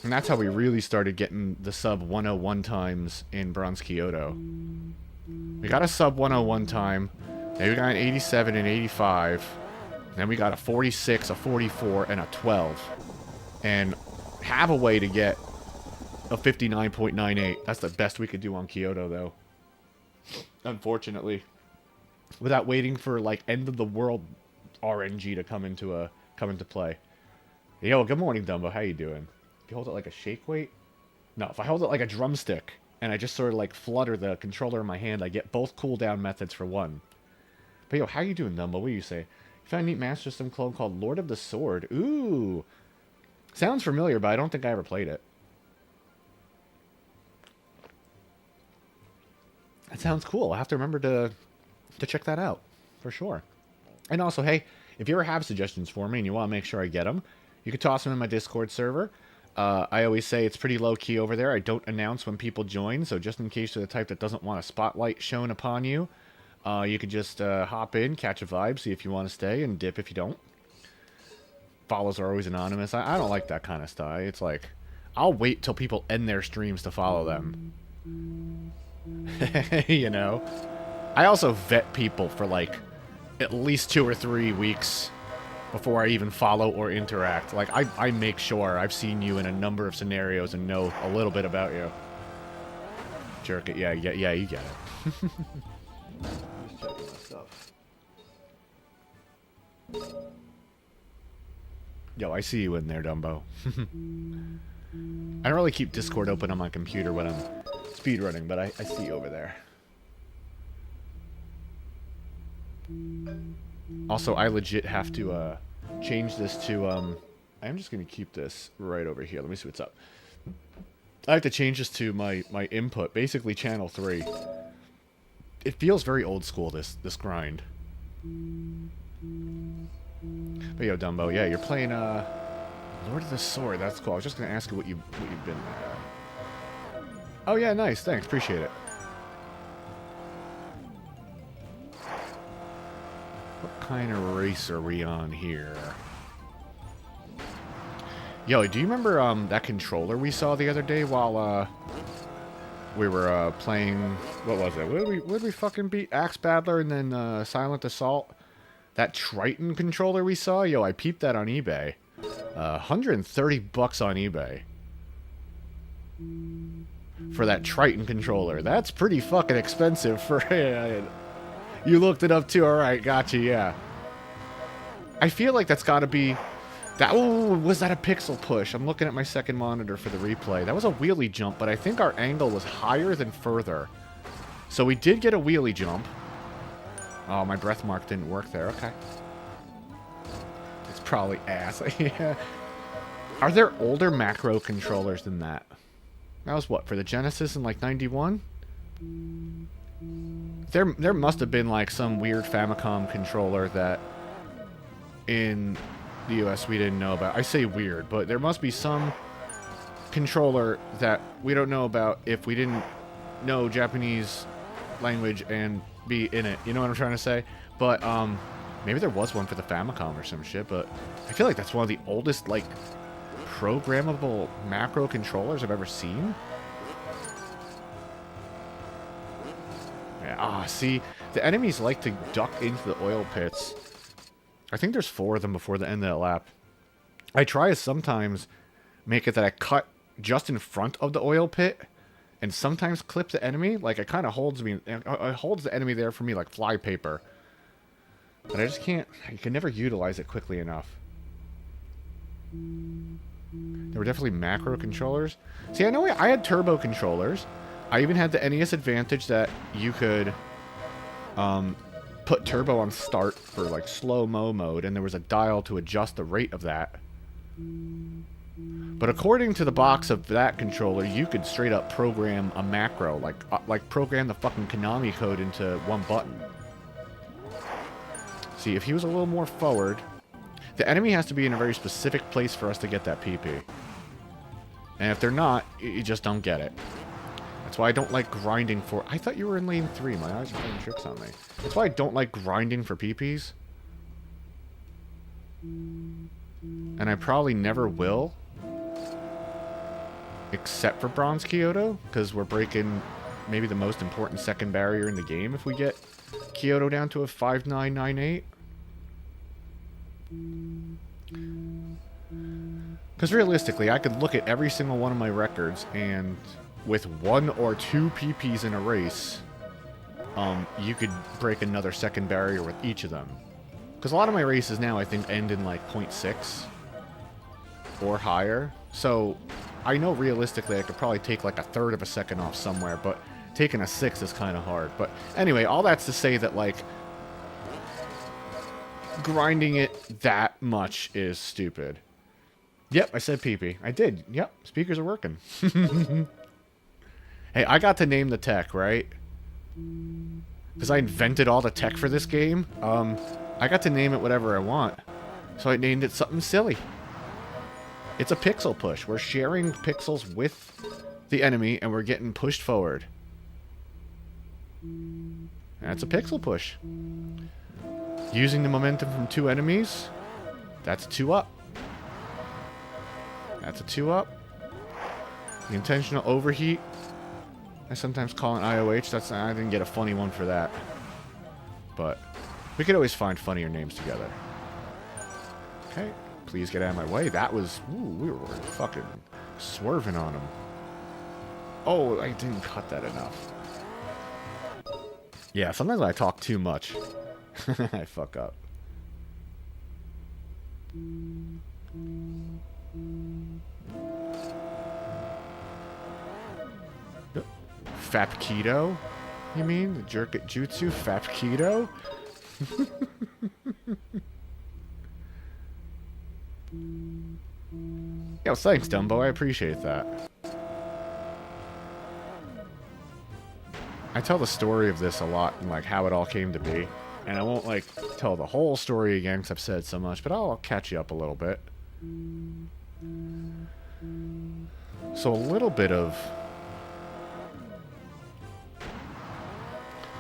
And that's how we really started getting the sub 101 times in Bronze Kyoto. We got a sub 101 time, then we got an 87 and 85, then we got a 46, a 44, and a 12. And have a way to get a 59.98. That's the best we could do on Kyoto, though. Unfortunately. Without waiting for, like, end of the world RNG to come into play. Yo, good morning, Dumbo. How you doing? If you hold it like a shake weight? No, if I hold it like a drumstick and I just sort of like flutter the controller in my hand, I get both cooldown methods for one. But yo, how you doing, Dumbo? What do you say? You found a neat Master System clone called Lord of the Sword. Ooh. Sounds familiar, but I don't think I ever played it. That sounds cool. I'll have to remember to check that out. For sure. And also, hey, if you ever have suggestions for me and you want to make sure I get them, you can toss them in my Discord server. I always say it's pretty low-key over there. I don't announce when people join, so just in case you're the type that doesn't want a spotlight shown upon you, you could just hop in, catch a vibe, see if you want to stay, and dip if you don't. Follows are always anonymous. I don't like that kind of stuff. It's like, I'll wait till people end their streams to follow them. You know? I also vet people for, like, at least 2 or 3 weeks before I even follow or interact. Like, I make sure I've seen you in a number of scenarios and know a little bit about you. Jerk it. Yeah, you get it. Just checking my stuff. Yo, I see you in there, Dumbo. I don't really keep Discord open on my computer when I'm speedrunning, but I see you over there. Also, I legit have to change this to I'm just gonna keep this right over here. Let me see what's up. I have to change this to my input, basically channel 3. It feels very old school, this grind. But yo, Dumbo, yeah, you're playing Lord of the Sword. That's cool. I was just gonna ask you what you've been. Oh yeah, nice. Thanks, appreciate it. What kind of race are we on here? Yo, do you remember that controller we saw the other day while we were playing? What was it? What did we fucking beat? Axe Battler and then Silent Assault. That Triton controller we saw. Yo, I peeped that on eBay. $130 on eBay for that Triton controller. That's pretty fucking expensive for. You looked it up too. All right, gotcha. Yeah. I feel like that's got to be. That, oh, was that a pixel push? I'm looking at my second monitor for the replay. That was a wheelie jump, but I think our angle was higher than further. So we did get a wheelie jump. Oh, my breath mark didn't work there. Okay. It's probably ass. Yeah. Are there older macro controllers than that? That was what, for the Genesis in like 91? There must have been like some weird Famicom controller that in the US we didn't know about. I say weird, but there must be some controller that we don't know about if we didn't know Japanese language and be in it. You know what I'm trying to say? But maybe there was one for the Famicom or some shit, but I feel like that's one of the oldest like programmable macro controllers I've ever seen. Yeah, see, the enemies like to duck into the oil pits. I think there's 4 of them before the end of that lap. I try to sometimes make it that I cut just in front of the oil pit and sometimes clip the enemy. Like, it kind of holds the enemy there for me like fly paper. But I just can't, you can never utilize it quickly enough. There were definitely macro controllers. See, I know I had turbo controllers. I even had the NES Advantage that you could put turbo on start for like slow-mo mode, and there was a dial to adjust the rate of that. But according to the box of that controller, you could straight up program a macro, like program the fucking Konami code into one button. See, if he was a little more forward, the enemy has to be in a very specific place for us to get that PP. And if they're not, you just don't get it. That's why I don't like grinding for... I thought you were in lane 3. My eyes are playing tricks on me. That's why I don't like grinding for PPs. And I probably never will. Except for Bronze Kyoto. Because we're breaking maybe the most important second barrier in the game if we get Kyoto down to a 5998. Because realistically, I could look at every single one of my records and... with 1 or 2 PPs in a race, you could break another second barrier with each of them. Because a lot of my races now, I think, end in like 0.6. or higher. So I know realistically I could probably take like a third of a second off somewhere, but taking a 6 is kind of hard. But anyway, all that's to say that, like, grinding it that much is stupid. Yep, I said pee-pee. I did. Yep, speakers are working. Hey, I got to name the tech, right? Because I invented all the tech for this game. I got to name it whatever I want. So I named it something silly. It's a pixel push. We're sharing pixels with the enemy, and we're getting pushed forward. That's a pixel push. Using the momentum from 2 enemies, that's a 2 up. That's a 2 up. The intentional overheat, I sometimes call an IOH. I didn't get a funny one for that. But we could always find funnier names together. Okay, please get out of my way. That was... Ooh, we were fucking swerving on him. Oh, I didn't cut that enough. Yeah, sometimes I talk too much. I fuck up. Fapkido? You mean? The jerk at Jutsu? Fapkido? Yo, thanks, Dumbo. I appreciate that. I tell the story of this a lot and, like, how it all came to be. And I won't, like, tell the whole story again because I've said so much, but I'll catch you up a little bit. So a little bit of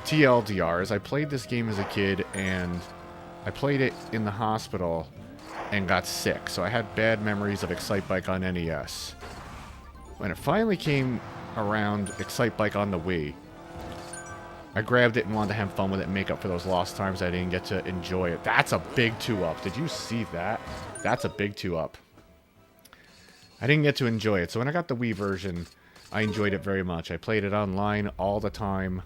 TLDR is I played this game as a kid, and I played it in the hospital and got sick. So I had bad memories of Excitebike on NES. When it finally came around Excitebike on the Wii, I grabbed it and wanted to have fun with it and make up for those lost times I didn't get to enjoy it. That's a big 2-up. Did you see that? That's a big 2-up. I didn't get to enjoy it. So when I got the Wii version, I enjoyed it very much. I played it online all the time.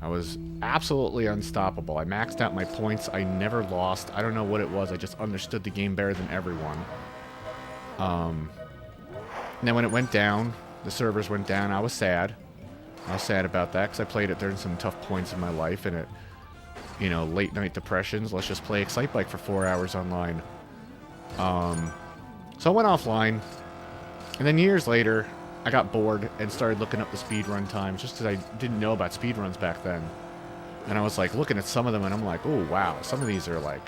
I was absolutely unstoppable. I maxed out my points. I never lost. I don't know what it was. I just understood the game better than everyone. And then when it went down, the servers went down, I was sad. I was sad about that because I played it during some tough points in my life, and it, you know, late night depressions. Let's just play Excitebike for 4 hours online. So I went offline, and then years later, I got bored and started looking up the speedrun times just because I didn't know about speedruns back then. And I was like looking at some of them, and I'm like, oh wow, some of these are like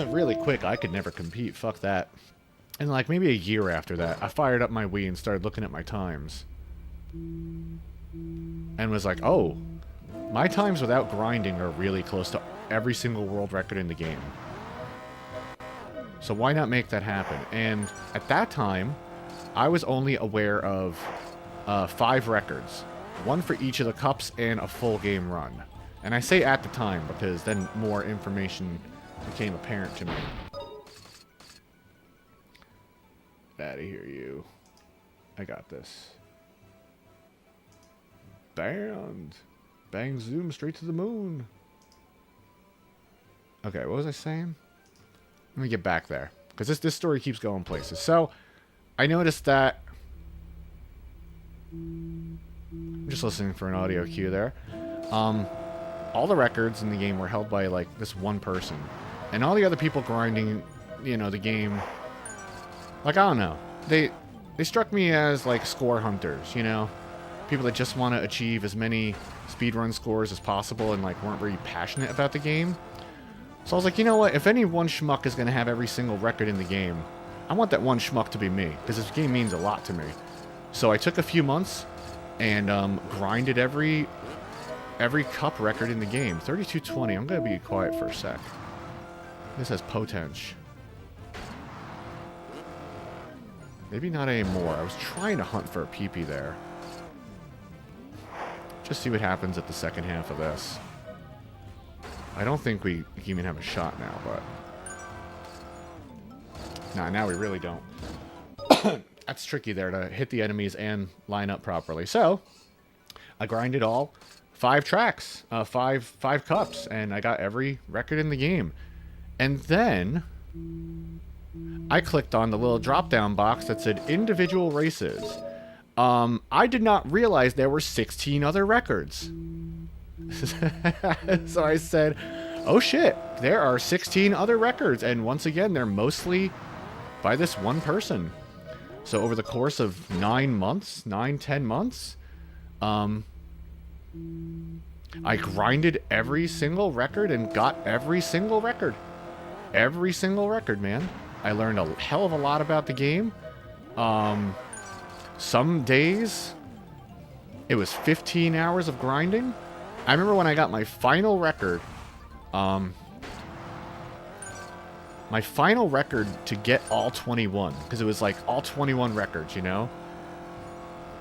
really quick. I could never compete. Fuck that. And like maybe a year after that, I fired up my Wii and started looking at my times. And was like, oh, my times without grinding are really close to every single world record in the game. So why not make that happen? And at that time, I was only aware of 5 records. 1 for each of the cups and a full game run. And I say at the time because then more information became apparent to me. Out of here, you. I got this. Banned. Bang zoom straight to the moon. Okay, what was I saying? Let me get back there. Because this story keeps going places. So, I noticed that... I'm just listening for an audio cue there. All the records in the game were held by, like, this one person. And all the other people grinding, you know, the game... Like, I don't know. They struck me as, like, score hunters, you know? People that just want to achieve as many speedrun scores as possible and, like, weren't very passionate about the game. So I was like, you know what? If any one schmuck is going to have every single record in the game, I want that one schmuck to be me, because this game means a lot to me. So I took a few months and grinded every cup record in the game. 3220. I'm going to be quiet for a sec. This has potential. Maybe not anymore. I was trying to hunt for a PP there. Just see what happens at the second half of this. I don't think we even have a shot now, but... Nah, now we really don't. That's tricky there to hit the enemies and line up properly. So, I grinded all 5 tracks, 5 cups, and I got every record in the game. And then, I clicked on the little drop-down box that said individual races. I did not realize there were 16 other records. So I said, oh shit, there are 16 other records, and once again, they're mostly by this one person. So over the course of 10 months, I grinded every single record and got every single record. Every single record, man. I learned a hell of a lot about the game. Some days, it was 15 hours of grinding. I remember when I got my final record, to get all 21, because it was like all 21 records, you know?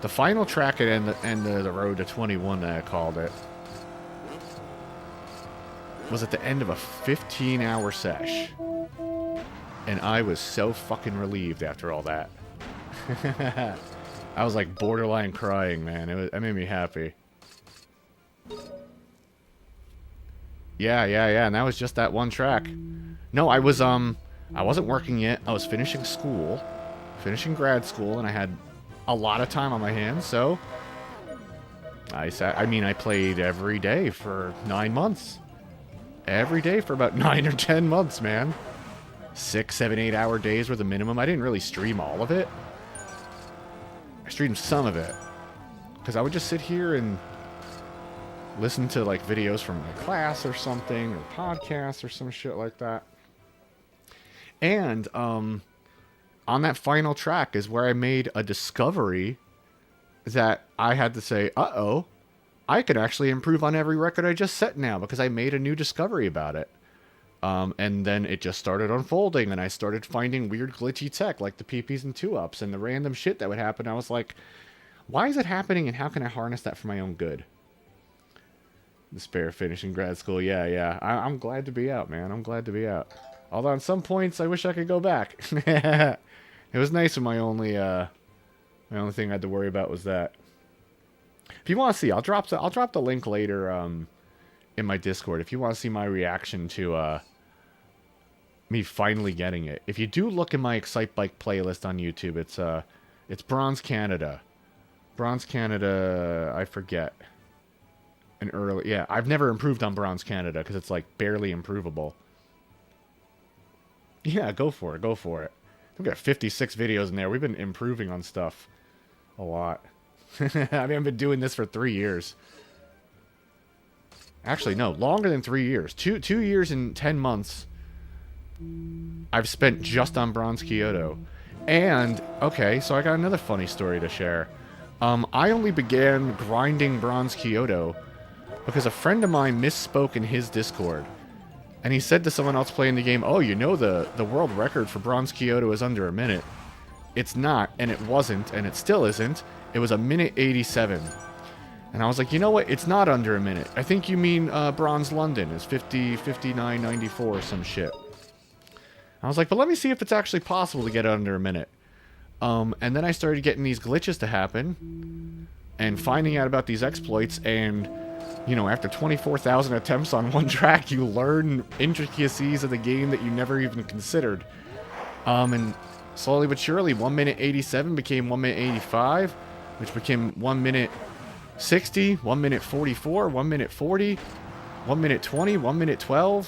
The final track at the road to 21 that I called it was at the end of a 15-hour sesh. And I was so fucking relieved after all that. I was like borderline crying, man. It made me happy. Yeah, and that was just that one track. No, I wasn't working yet. I was finishing school, finishing grad school, and I had a lot of time on my hands, so I played every day for 9 months. Every day for about 9 or 10 months, man. 6, 7, 8 hour days were the minimum. I didn't really stream all of it. I streamed some of it. Because I would just sit here and listen to like videos from my class or something, or podcasts or some shit like that. And on that final track is where I made a discovery that I had to say, uh-oh, I could actually improve on every record I just set now, because I made a new discovery about it. And then it just started unfolding, and I started finding weird glitchy tech, like the PPs and 2-ups, and the random shit that would happen. I was like, why is it happening, and how can I harness that for my own good? Despair finishing grad school. Yeah. I'm glad to be out, man. I'm glad to be out. Although on some points, I wish I could go back. It was nice when my only thing I had to worry about was that. If you want to see, I'll drop the link later in my Discord. If you want to see my reaction to me finally getting it. If you do look in my Excitebike playlist on YouTube, it's Bronze Canada. Bronze Canada, I forget. I've never improved on Bronze Canada because it's like barely improvable. Yeah, go for it. We've got 56 videos in there. We've been improving on stuff a lot. I've been doing this for 3 years. Actually, no, longer than 3 years. 2 years and 10 months I've spent just on Bronze Kyoto. And, okay, so I got another funny story to share. I only began grinding Bronze Kyoto because a friend of mine misspoke in his Discord. And he said to someone else playing the game, oh, you know the world record for Bronze Kyoto is under a minute. It's not, and it wasn't, and it still isn't. It was 1:87. And I was like, you know what? It's not under a minute. I think you mean Bronze London is 59.94 or some shit. I was like, but let me see if it's actually possible to get under a minute. And then I started getting these glitches to happen and finding out about these exploits, and you know, after 24,000 attempts on one track, you learn intricacies of the game that you never even considered. And slowly but surely, 1:87 became 1:85, which became 1:60, 1:44, 1:40, 1:20, 1:12.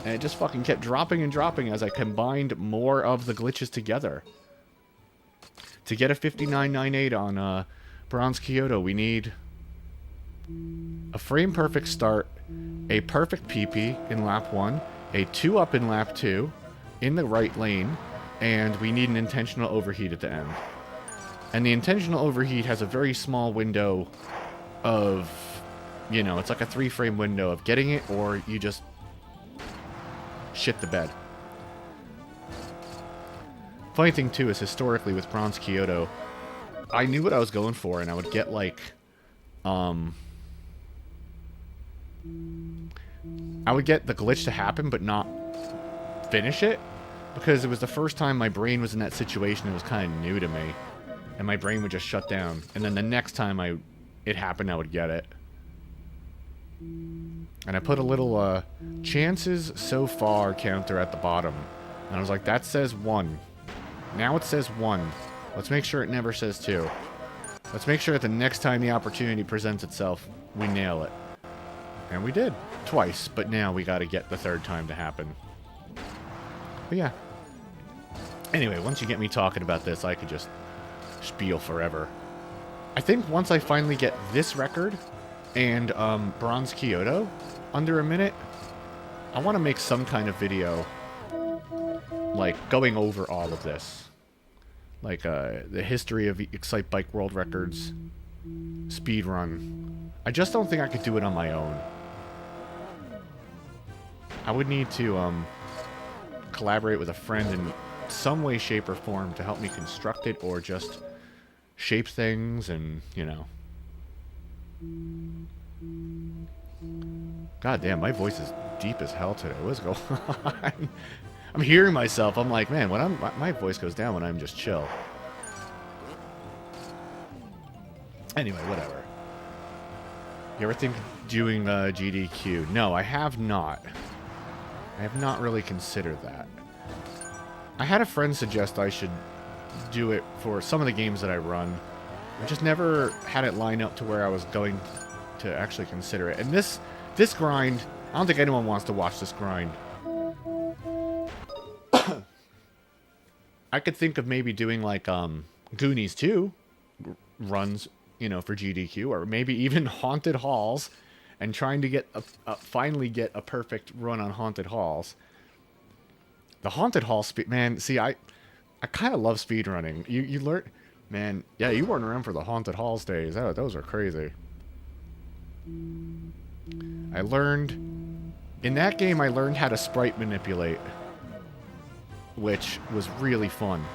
And it just fucking kept dropping and dropping as I combined more of the glitches together. To get a 59.98 on Bronze Kyoto, we need a frame perfect start, a perfect PP in lap 1, a 2-up in lap 2 in the right lane, and we need an intentional overheat at the end. And the intentional overheat has a very small window of, you know, it's like a 3-frame window of getting it, or you just shit the bed. Funny thing too is, historically with Bronze Kyoto, I knew what I was going for, and I would get like I would get the glitch to happen but not finish it, because it was the first time my brain was in that situation. It was kind of new to me, and my brain would just shut down, and then the next time it happened, I would get it. And I put a little chances so far counter at the bottom And I was like, that says 1. Now it says 1. Let's make sure it never says 2. Let's make sure that the next time the opportunity presents itself, we nail it. And we did. Twice. But now we got to get the third time to happen. But yeah. Anyway, once you get me talking about this, I could just spiel forever. I think once I finally get this record and Bronze Kyoto under a minute, I want to make some kind of video like going over all of this. Like the history of Excite Bike World Records speedrun. I just don't think I could do it on my own. I would need to collaborate with a friend in some way, shape, or form to help me construct it, or just shape things and, you know. God damn, my voice is deep as hell today. What's going on? I'm hearing myself. I'm like, man, when my voice goes down when I'm just chill. Anyway, whatever. You ever think of doing GDQ? No, I have not. I have not really considered that. I had a friend suggest I should do it for some of the games that I run. I just never had it line up to where I was going to actually consider it. And this grind, I don't think anyone wants to watch this grind. I could think of maybe doing like Goonies 2 runs, you know, for GDQ, or maybe even Haunted Halls, and trying to get finally get a perfect run on Haunted Halls. The Haunted Hall speed, man. See, I kind of love speedrunning. You learn, man. Yeah, you weren't around for the Haunted Halls days. Those are crazy. I learned in that game. I learned how to sprite manipulate, which was really fun.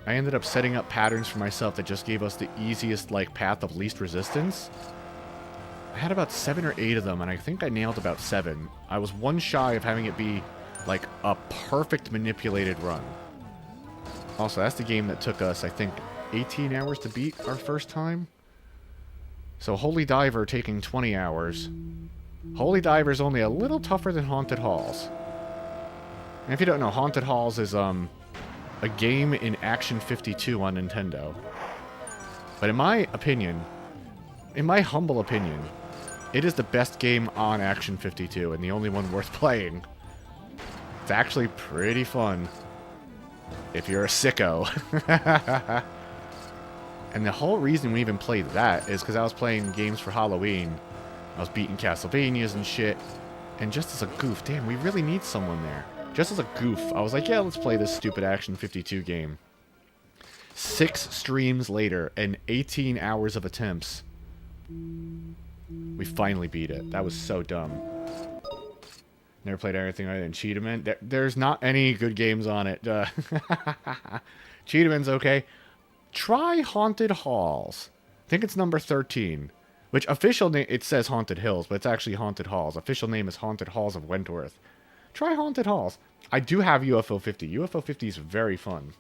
I ended up setting up patterns for myself that just gave us the easiest, like, path of least resistance. I had about 7 or 8 of them, and I think I nailed about 7. I was one shy of having it be, like, a perfect manipulated run. Also, that's the game that took us, I think, 18 hours to beat our first time. So, Holy Diver taking 20 hours. Holy Diver is only a little tougher than Haunted Halls. And if you don't know, Haunted Halls is a game in Action 52 on Nintendo. But in my opinion, in my humble opinion, it is the best game on Action 52 and the only one worth playing. It's actually pretty fun if you're a sicko. And the whole reason we even played that is because I was playing games for Halloween. I was beating Castlevanias and shit. And just as a goof, damn, we really need someone there. Just as a goof, I was like, yeah, let's play this stupid Action 52 game. 6 streams later and 18 hours of attempts, we finally beat it. That was so dumb. Never played anything other than Cheetahman. There's not any good games on it. Cheetahman's okay. Try Haunted Halls. I think it's number 13. Which official name, it says Haunted Hills, but it's actually Haunted Halls. Official name is Haunted Halls of Wentworth. Try Haunted Halls. I do have UFO 50. UFO 50 is very fun.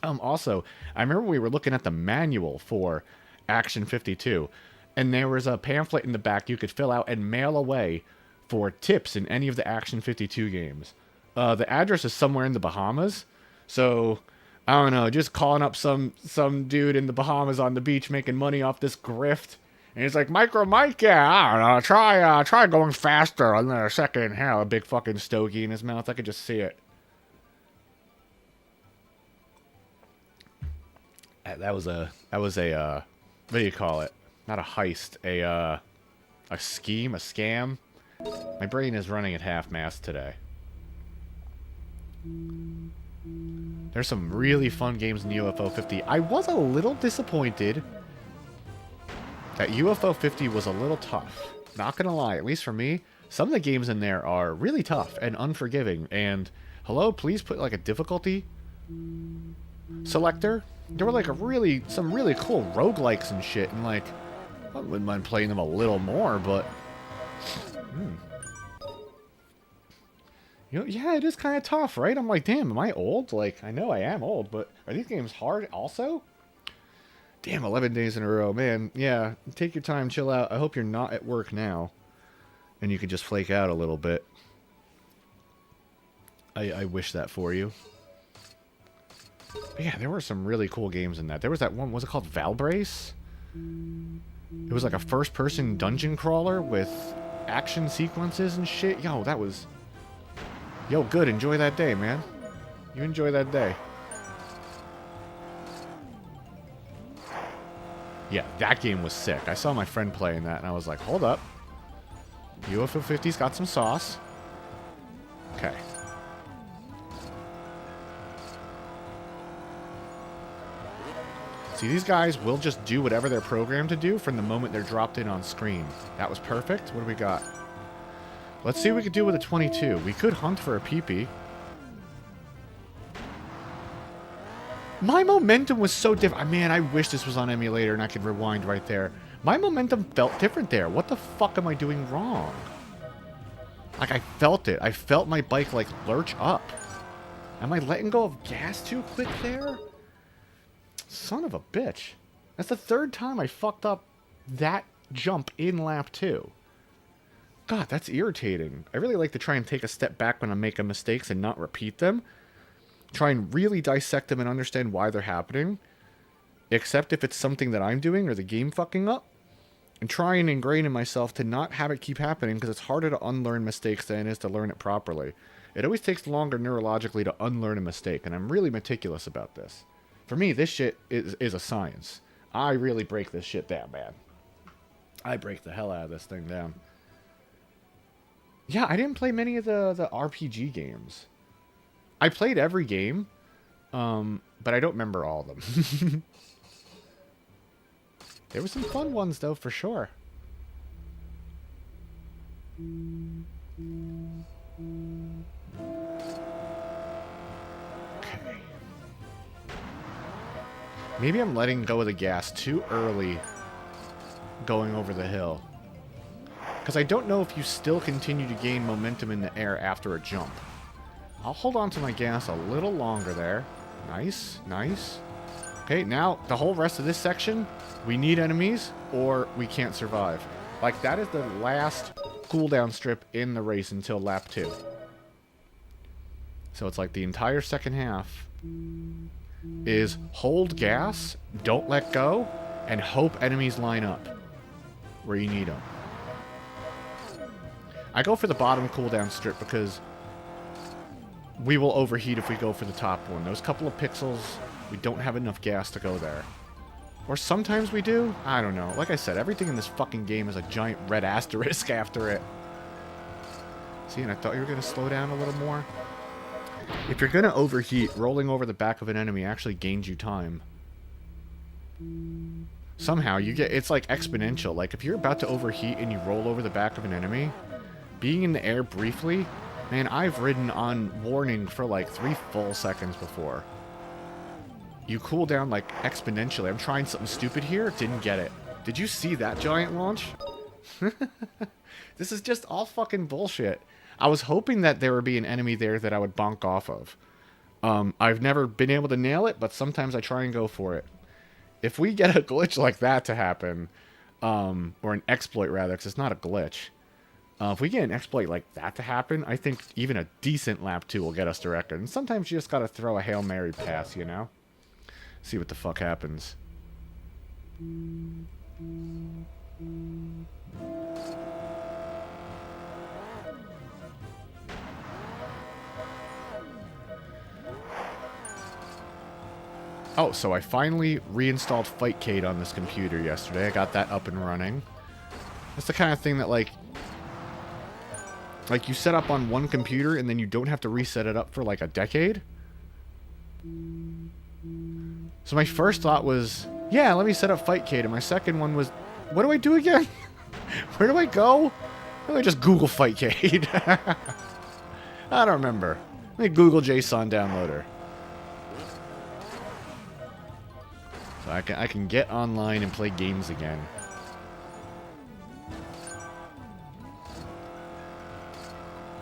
Also, I remember we were looking at the manual for Action 52, and there was a pamphlet in the back you could fill out and mail away for tips in any of the Action 52 games. The address is somewhere in the Bahamas, so I don't know, just calling up some dude in the Bahamas on the beach making money off this grift. And he's like, Micro Mike, yeah, I don't know, try going faster on the second inhale. A big fucking stogie in his mouth. I could just see it. That was a, what do you call it? Not a heist, a scheme, a scam. My brain is running at half-mast today. There's some really fun games in UFO 50. I was a little disappointed that UFO 50 was a little tough. Not gonna lie, at least for me, some of the games in there are really tough and unforgiving. And, hello, please put like a difficulty selector. There were like some really cool roguelikes and shit, and like, I wouldn't mind playing them a little more, but you know, yeah, it is kind of tough, right? I'm like, damn, am I old? Like, I know I am old, but are these games hard also? Damn, 11 days in a row, man. Yeah, take your time, chill out. I hope you're not at work now, and you can just flake out a little bit. I wish that for you. But yeah, there were some really cool games in that. There was that one, was it called Valbrace? It was like a first-person dungeon crawler with action sequences and shit. Yo, that was... Yo, good. Enjoy that day, man. You enjoy that day. Yeah, that game was sick. I saw my friend playing that, and I was like, hold up. UFO 50's got some sauce. Okay. See, these guys will just do whatever they're programmed to do from the moment they're dropped in on screen. That was perfect. What do we got? Let's see what we could do with a 22. We could hunt for a peepee. My momentum was so different. Man, I wish this was on emulator and I could rewind right there. My momentum felt different there. What the fuck am I doing wrong? Like, I felt it. I felt my bike, like, lurch up. Am I letting go of gas too quick there? Son of a bitch. That's the third time I fucked up that jump in lap 2. God, that's irritating. I really like to try and take a step back when I'm making mistakes and not repeat them. Try and really dissect them and understand why they're happening. Except if it's something that I'm doing or the game fucking up. And try and ingrain in myself to not have it keep happening because it's harder to unlearn mistakes than it is to learn it properly. It always takes longer neurologically to unlearn a mistake, and I'm really meticulous about this. For me, this shit is a science. I really break this shit down, man. I break the hell out of this thing down. Yeah, I didn't play many of the RPG games. I played every game, but I don't remember all of them. There were some fun ones, though, for sure. Okay. Maybe I'm letting go of the gas too early going over the hill. Because I don't know if you still continue to gain momentum in the air after a jump. I'll hold on to my gas a little longer there. Nice, nice. Okay, now the whole rest of this section, we need enemies or we can't survive. Like, that is the last cooldown strip in the race until lap 2. So it's like the entire second half is hold gas, don't let go, and hope enemies line up where you need them. I go for the bottom cooldown strip because we will overheat if we go for the top one. Those couple of pixels, we don't have enough gas to go there. Or sometimes we do? I don't know. Like I said, everything in this fucking game is a giant red asterisk after it. See, and I thought you were going to slow down a little more. If you're going to overheat, rolling over the back of an enemy actually gains you time. Somehow, you get... It's like exponential. Like, if you're about to overheat and you roll over the back of an enemy, being in the air briefly... Man, I've ridden on warning for like 3 full seconds before. You cool down like exponentially. I'm trying something stupid here. Didn't get it. Did you see that giant launch? This is just all fucking bullshit. I was hoping that there would be an enemy there that I would bonk off of. I've never been able to nail it, but sometimes I try and go for it. If we get a glitch like that to happen, or an exploit rather, because it's not a glitch. If we get an exploit like that to happen, I think even a decent lap 2 will get us to record. And sometimes you just gotta throw a Hail Mary pass, you know? See what the fuck happens. Oh, so I finally reinstalled Fightcade on this computer yesterday. I got that up and running. That's the kind of thing that, like, you set up on one computer and then you don't have to reset it up for like a decade. So my first thought was, yeah, let me set up Fightcade. And my second one was, what do I do again? Where do I go? Why don't I just Google Fightcade? I don't remember. Let me Google JSON downloader. So I can get online and play games again.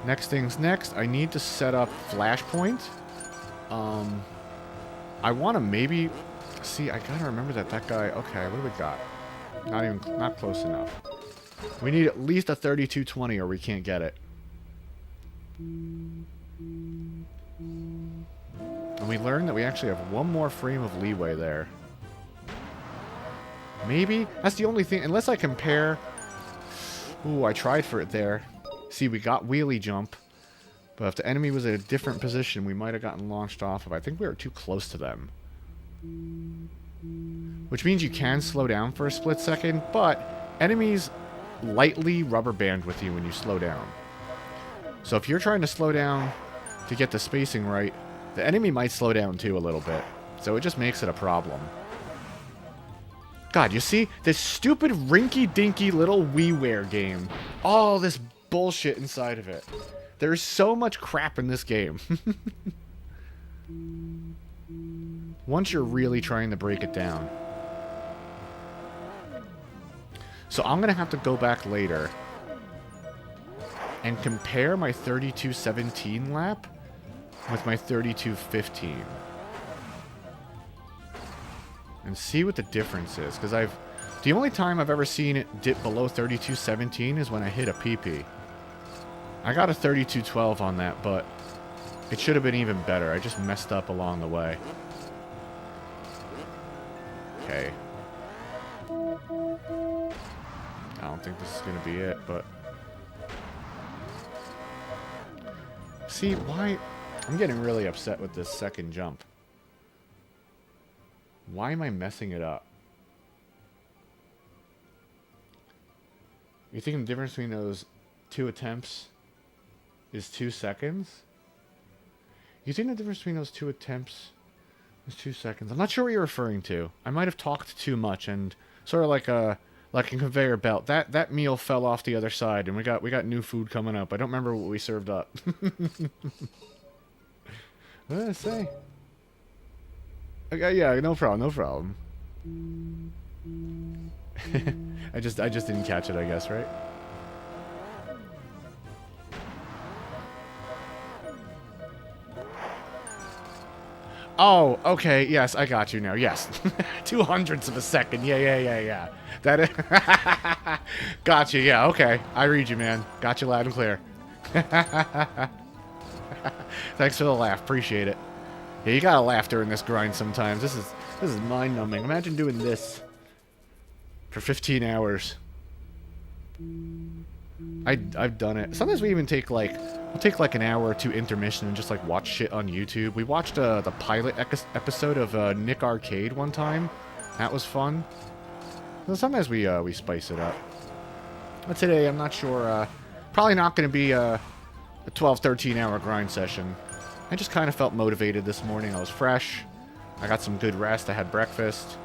Next thing's next. I need to set up Flashpoint. I want to maybe... See, I gotta remember that guy... Okay, what do we got? Not close enough. We need at least a 3220 or we can't get it. And we learned that we actually have one more frame of leeway there. Maybe? That's the only thing. Unless I compare... Ooh, I tried for it there. See, we got wheelie jump. But if the enemy was in a different position, we might have gotten launched off of. I think we were too close to them. Which means you can slow down for a split second, but enemies lightly rubber band with you when you slow down. So if you're trying to slow down to get the spacing right, the enemy might slow down too a little bit. So it just makes it a problem. God, you see? This stupid rinky-dinky little WiiWare game. All this bullshit inside of it. There's so much crap in this game. Once you're really trying to break it down. So I'm going to have to go back later and compare my 32:17 lap with my 32:15. And see what the difference is. Because the only time I've ever seen it dip below 32:17 is when I hit a PP. I got a 32:12 on that, but it should have been even better. I just messed up along the way. Okay. I don't think this is going to be it, but... See, why... I'm getting really upset with this second jump. Why am I messing it up? You think the difference between those two attempts is 2 seconds? You think the difference between those two attempts is 2 seconds? I'm not sure what you're referring to. I might have talked too much and sort of like a conveyor belt. That meal fell off the other side and we got new food coming up. I don't remember what we served up. What did I say? Okay, yeah, no problem, no problem. I just didn't catch it, I guess, right? Oh, okay, yes, I got you now, yes. 2/100ths of a second, yeah. That got you, yeah, okay. I read you, man. Got you loud and clear. Thanks for the laugh, appreciate it. Yeah, you gotta laugh during this grind sometimes. This is mind-numbing. Imagine doing this for 15 hours. I've done it. Sometimes we even take we'll take like an hour or two intermission and just like watch shit on YouTube. We watched the pilot episode of Nick Arcade one time. That was fun. So sometimes we spice it up. But today I'm not sure. Probably not going to be a 12, 13 hour grind session. I just kind of felt motivated this morning. I was fresh. I got some good rest. I had breakfast.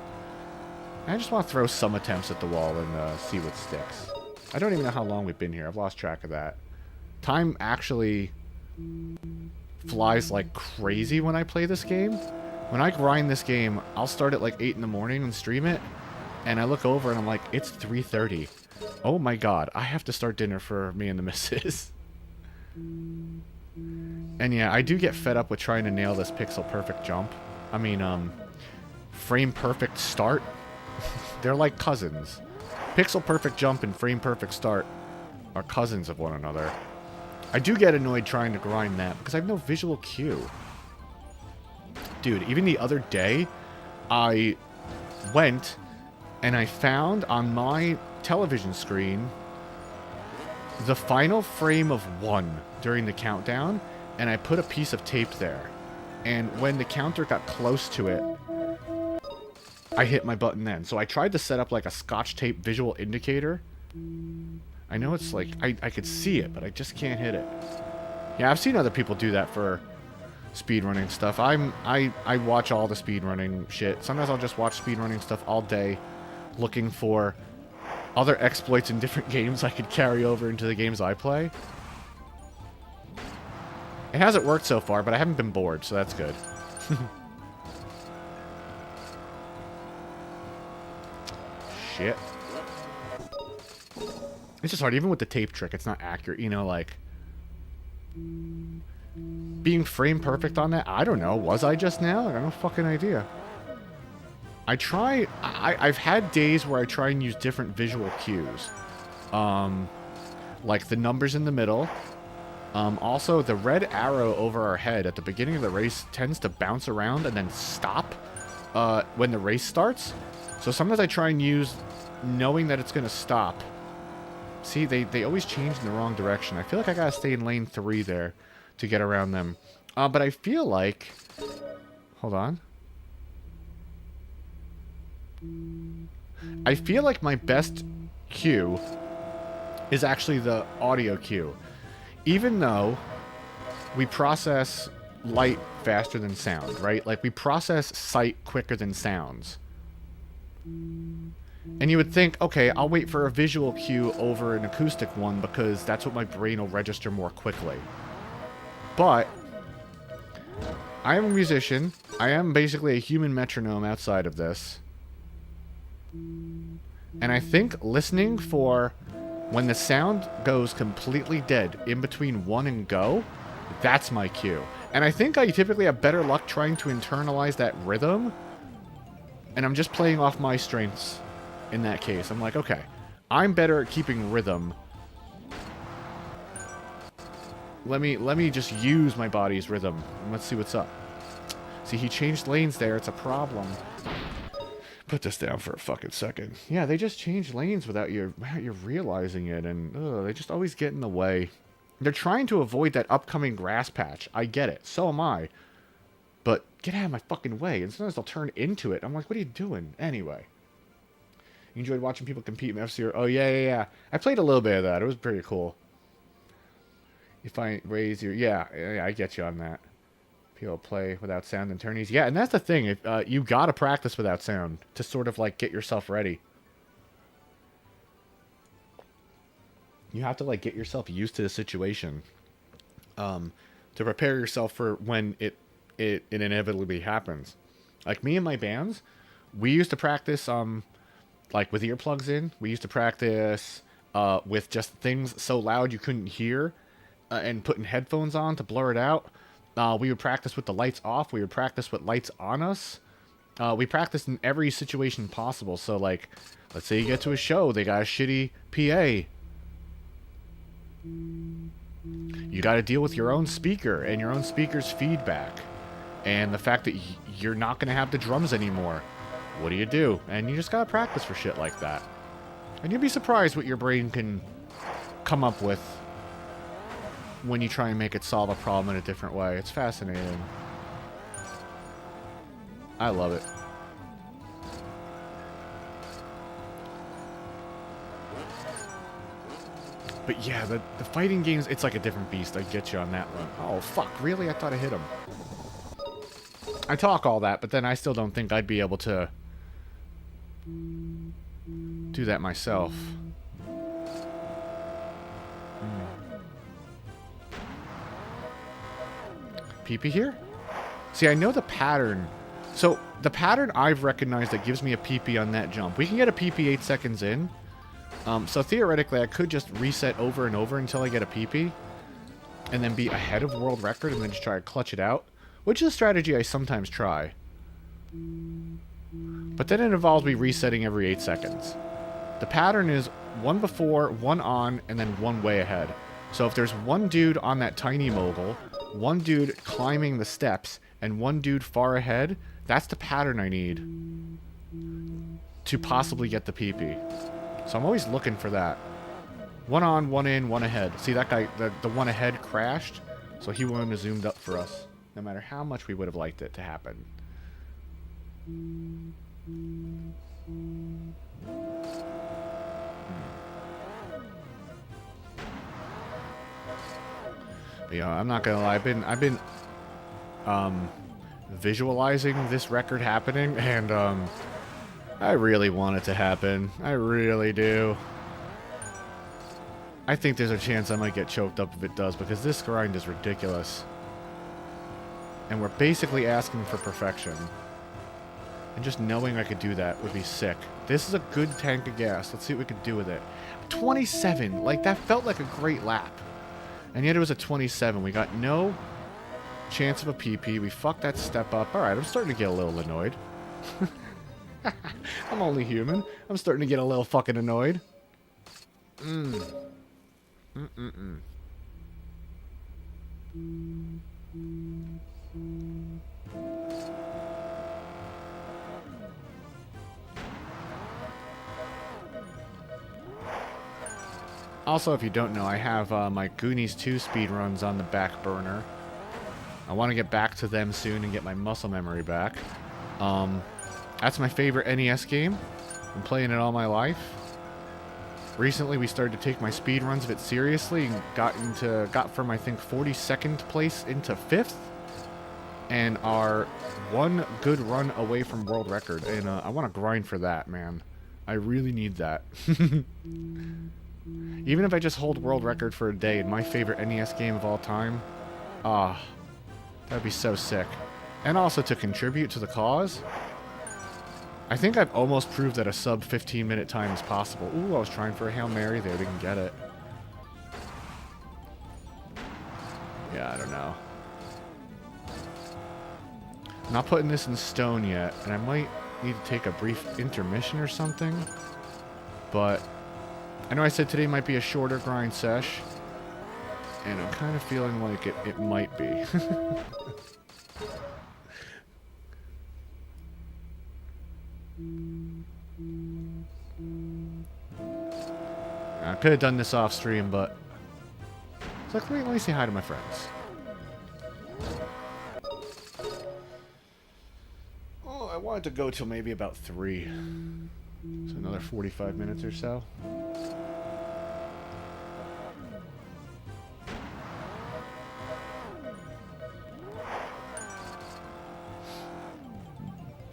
I just want to throw some attempts at the wall and see what sticks. I don't even know how long we've been here. I've lost track of that. Time actually flies like crazy when I play this game. When I grind this game, I'll start at like 8 in the morning and stream it. And I look over and I'm like, it's 3:30. Oh my god, I have to start dinner for me and the missus. And yeah, I do get fed up with trying to nail this pixel perfect jump. I mean, frame perfect start. They're like cousins. Pixel perfect jump and frame perfect start are cousins of one another. I do get annoyed trying to grind that because I have no visual cue. Dude, even the other day, I went and I found on my television screen the final frame of 1 during the countdown, and I put a piece of tape there. And when the counter got close to it, I hit my button then. So I tried to set up like a scotch tape visual indicator. I know it's like, I could see it, but I just can't hit it. Yeah, I've seen other people do that for speedrunning stuff. I watch all the speedrunning shit. Sometimes I'll just watch speedrunning stuff all day, looking for other exploits in different games I could carry over into the games I play. It hasn't worked so far, but I haven't been bored, so that's good. Shit. It's just hard, even with the tape trick, it's not accurate, you know, like... Being frame perfect on that, I don't know, was I just now? I got no fucking idea. I've had days where I try and use different visual cues. Like the numbers in the middle, Also, the red arrow over our head at the beginning of the race tends to bounce around and then stop when the race starts. So sometimes I try and use knowing that it's going to stop. See, they always change in the wrong direction. I feel like I gotta stay in lane 3 there to get around them. But I feel like... Hold on. I feel like my best cue is actually the audio cue. Even though we process light faster than sound, right? Like, we process sight quicker than sounds. And you would think, okay, I'll wait for a visual cue over an acoustic one because that's what my brain will register more quickly. But I am a musician. I am basically a human metronome outside of this. And I think listening for when the sound goes completely dead in between one and go, that's my cue. And I think I typically have better luck trying to internalize that rhythm. And I'm just playing off my strengths. In that case, I'm like, okay, I'm better at keeping rhythm. Let me just use my body's rhythm. Let's see what's up. See, he changed lanes there. It's a problem. Put this down for a fucking second. Yeah, they just changed lanes without you realizing it, and they just always get in the way. They're trying to avoid that upcoming grass patch. I get it. So am I. But get out of my fucking way. And sometimes they'll turn into it. I'm like, what are you doing? Anyway. You enjoyed watching people compete in F-Zero? Oh, yeah. I played a little bit of that. It was pretty cool. If I raise your... Yeah, I get you on that. People play without sound in tourneys. Yeah, and that's the thing. If you gotta practice without sound to sort of, like, get yourself ready. You have to, like, get yourself used to the situation. To prepare yourself for when it inevitably happens. Like, me and my bands, we used to practice... like with earplugs in, we used to practice with just things so loud you couldn't hear and putting headphones on to blur it out. We would practice with the lights off. We would practice with lights on us. We practiced in every situation possible. So, like, let's say you get to a show, they got a shitty PA. You got to deal with your own speaker and your own speaker's feedback. And the fact that you're not going to have the drums anymore. What do? And you just gotta practice for shit like that. And you'll be surprised what your brain can come up with when you try and make it solve a problem in a different way. It's fascinating. I love it. But yeah, the fighting games, it's like a different beast. I get you on that one. Oh, fuck. Really? I thought I hit him. I talk all that, but then I still don't think I'd be able to do that myself. PP here? See, I know the pattern. So, the pattern I've recognized that gives me a PP on that jump. We can get a PP 8 seconds in. So, theoretically, I could just reset over and over until I get a PP. And then be ahead of world record and then just try to clutch it out. Which is a strategy I sometimes try. But then it involves me resetting every 8 seconds. The pattern is one before, one on, and then one way ahead. So if there's one dude on that tiny mogul, one dude climbing the steps, and one dude far ahead, that's the pattern I need to possibly get the PP. So I'm always looking for that. One on, one in, one ahead. See, that guy, the one ahead crashed, so he wouldn't have zoomed up for us, no matter how much we would have liked it to happen. But, you know, I'm not gonna lie, I've been visualizing this record happening, and I really want it to happen. I really do. I think there's a chance I might get choked up if it does, because this grind is ridiculous. And we're basically asking for perfection. And just knowing I could do that would be sick. This is a good tank of gas. Let's see what we can do with it. 27! Like, that felt like a great lap. And yet it was a 27. We got no chance of a PP. We fucked that step up. Alright, I'm starting to get a little annoyed. I'm only human. I'm starting to get a little fucking annoyed. Also, if you don't know, I have my Goonies 2 speedruns on the back burner. I want to get back to them soon and get my muscle memory back. That's my favorite NES game. Been playing it all my life. Recently, we started to take my speedruns of it seriously and got from, I think, 42nd place into 5th. And are one good run away from world record. And I want to grind for that, man. I really need that. Even if I just hold world record for a day in my favorite NES game of all time, that'd be so sick. And also to contribute to the cause, I think I've almost proved that a sub 15-minute time is possible. Ooh, I was trying for a Hail Mary there, didn't get it. Yeah, I don't know. I'm not putting this in stone yet, and I might need to take a brief intermission or something, but I know I said today might be a shorter grind sesh, and I'm kind of feeling like it might be. I could have done this off stream, but it's like, let me say hi to my friends. Oh, I wanted to go till maybe about 3. So another 45 minutes or so.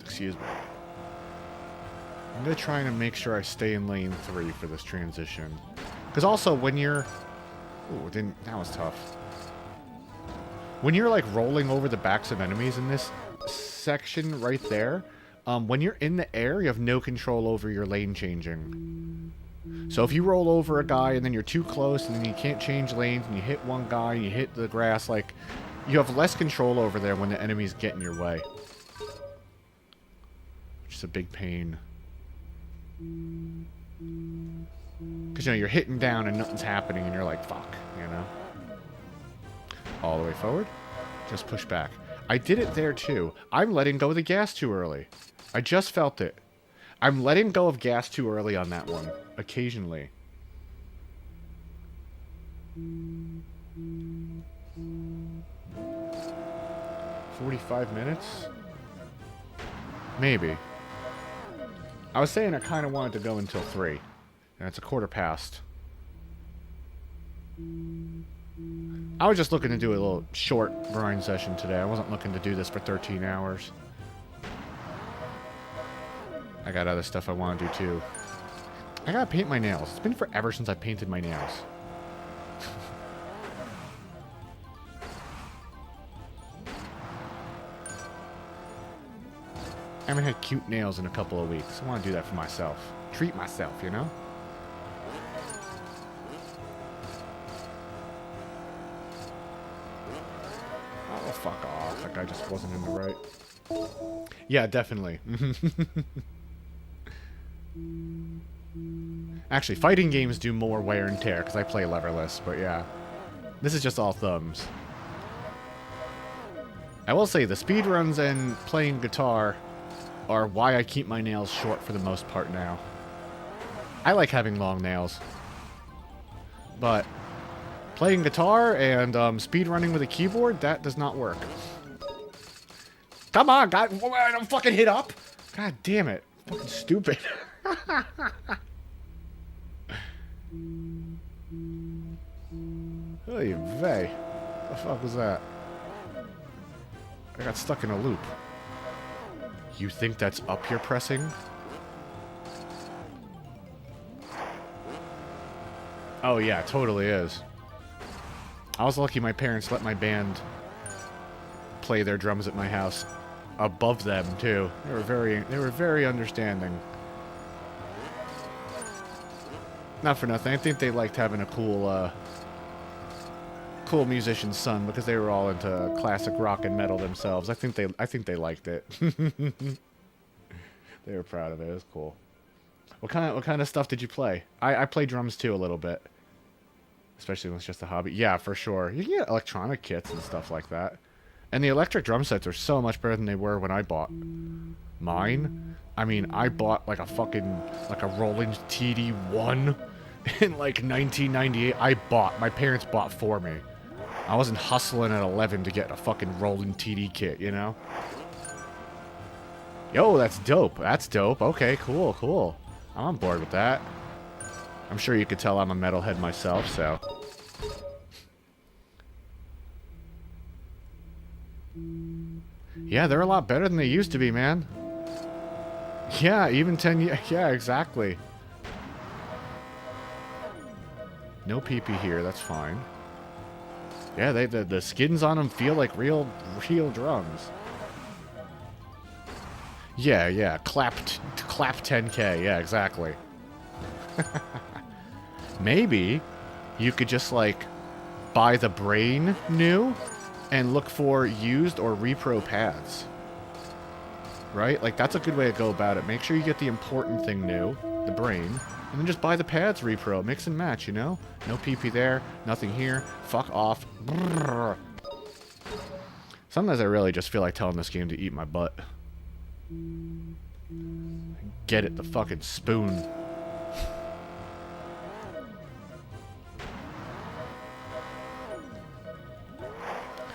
Excuse me. I'm going to try and make sure I stay in lane 3 for this transition. Because also, when you're... Ooh, that was tough. When you're, like, rolling over the backs of enemies in this section right there, when you're in the air, you have no control over your lane changing. So if you roll over a guy and then you're too close and then you can't change lanes and you hit one guy and you hit the grass, like, you have less control over there when the enemies get in your way. Which is a big pain. Because, you know, you're hitting down and nothing's happening and you're like, fuck, you know? All the way forward. Just push back. I did it there, too. I'm letting go of the gas too early. I just felt it. I'm letting go of gas too early on that one. Occasionally. "45 minutes? Maybe. I was saying I kind of wanted to go until 3. And it's a quarter past. I was just looking to do a little short grind session today. I wasn't looking to do this for 13 hours. I got other stuff I want to do too. I gotta paint my nails. It's been forever since I painted my nails. I haven't had cute nails in a couple of weeks. I want to do that for myself. Treat myself, you know? Oh, fuck off. That guy just wasn't in the right. Yeah, definitely. Actually, fighting games do more wear and tear because I play leverless, but yeah. This is just all thumbs. I will say, the speedruns and playing guitar are why I keep my nails short for the most part now. I like having long nails. But playing guitar and speedrunning with a keyboard, that does not work. Come on, God, I don't fucking hit up. God damn it. Fucking stupid. Oy vey. What the fuck was that? I got stuck in a loop. You think that's up you're pressing? Oh yeah, it totally is. I was lucky my parents let my band play their drums at my house. Above them too. They were very understanding. Not for nothing. I think they liked having a cool musician's son because they were all into classic rock and metal themselves. I think they liked it. They were proud of it. It was cool. What kind of stuff did you play? I play drums too a little bit. Especially when it's just a hobby. Yeah, for sure. You can get electronic kits and stuff like that. And the electric drum sets are so much better than they were when I bought mine. I mean, I bought like a fucking, like a Roland TD1 in like 1998. My parents bought for me. I wasn't hustling at 11 to get a fucking Roland TD kit, you know? Yo, that's dope. That's dope. Okay, cool, cool. I'm on board with that. I'm sure you could tell I'm a metalhead myself, so... Yeah, they're a lot better than they used to be, man. Yeah, even 10 years. Yeah, exactly. No PP here, that's fine. Yeah, the skins on them feel like real drums. Yeah, yeah, clap 10K, yeah, exactly. Maybe you could just, like, buy the brain new and look for used or repro pads. Right? Like, that's a good way to go about it. Make sure you get the important thing new, the brain, and then just buy the pads repro. Mix and match, you know? No PP there, nothing here. Fuck off. Brrr. Sometimes I really just feel like telling this game to eat my butt. Get it, the fucking spoon.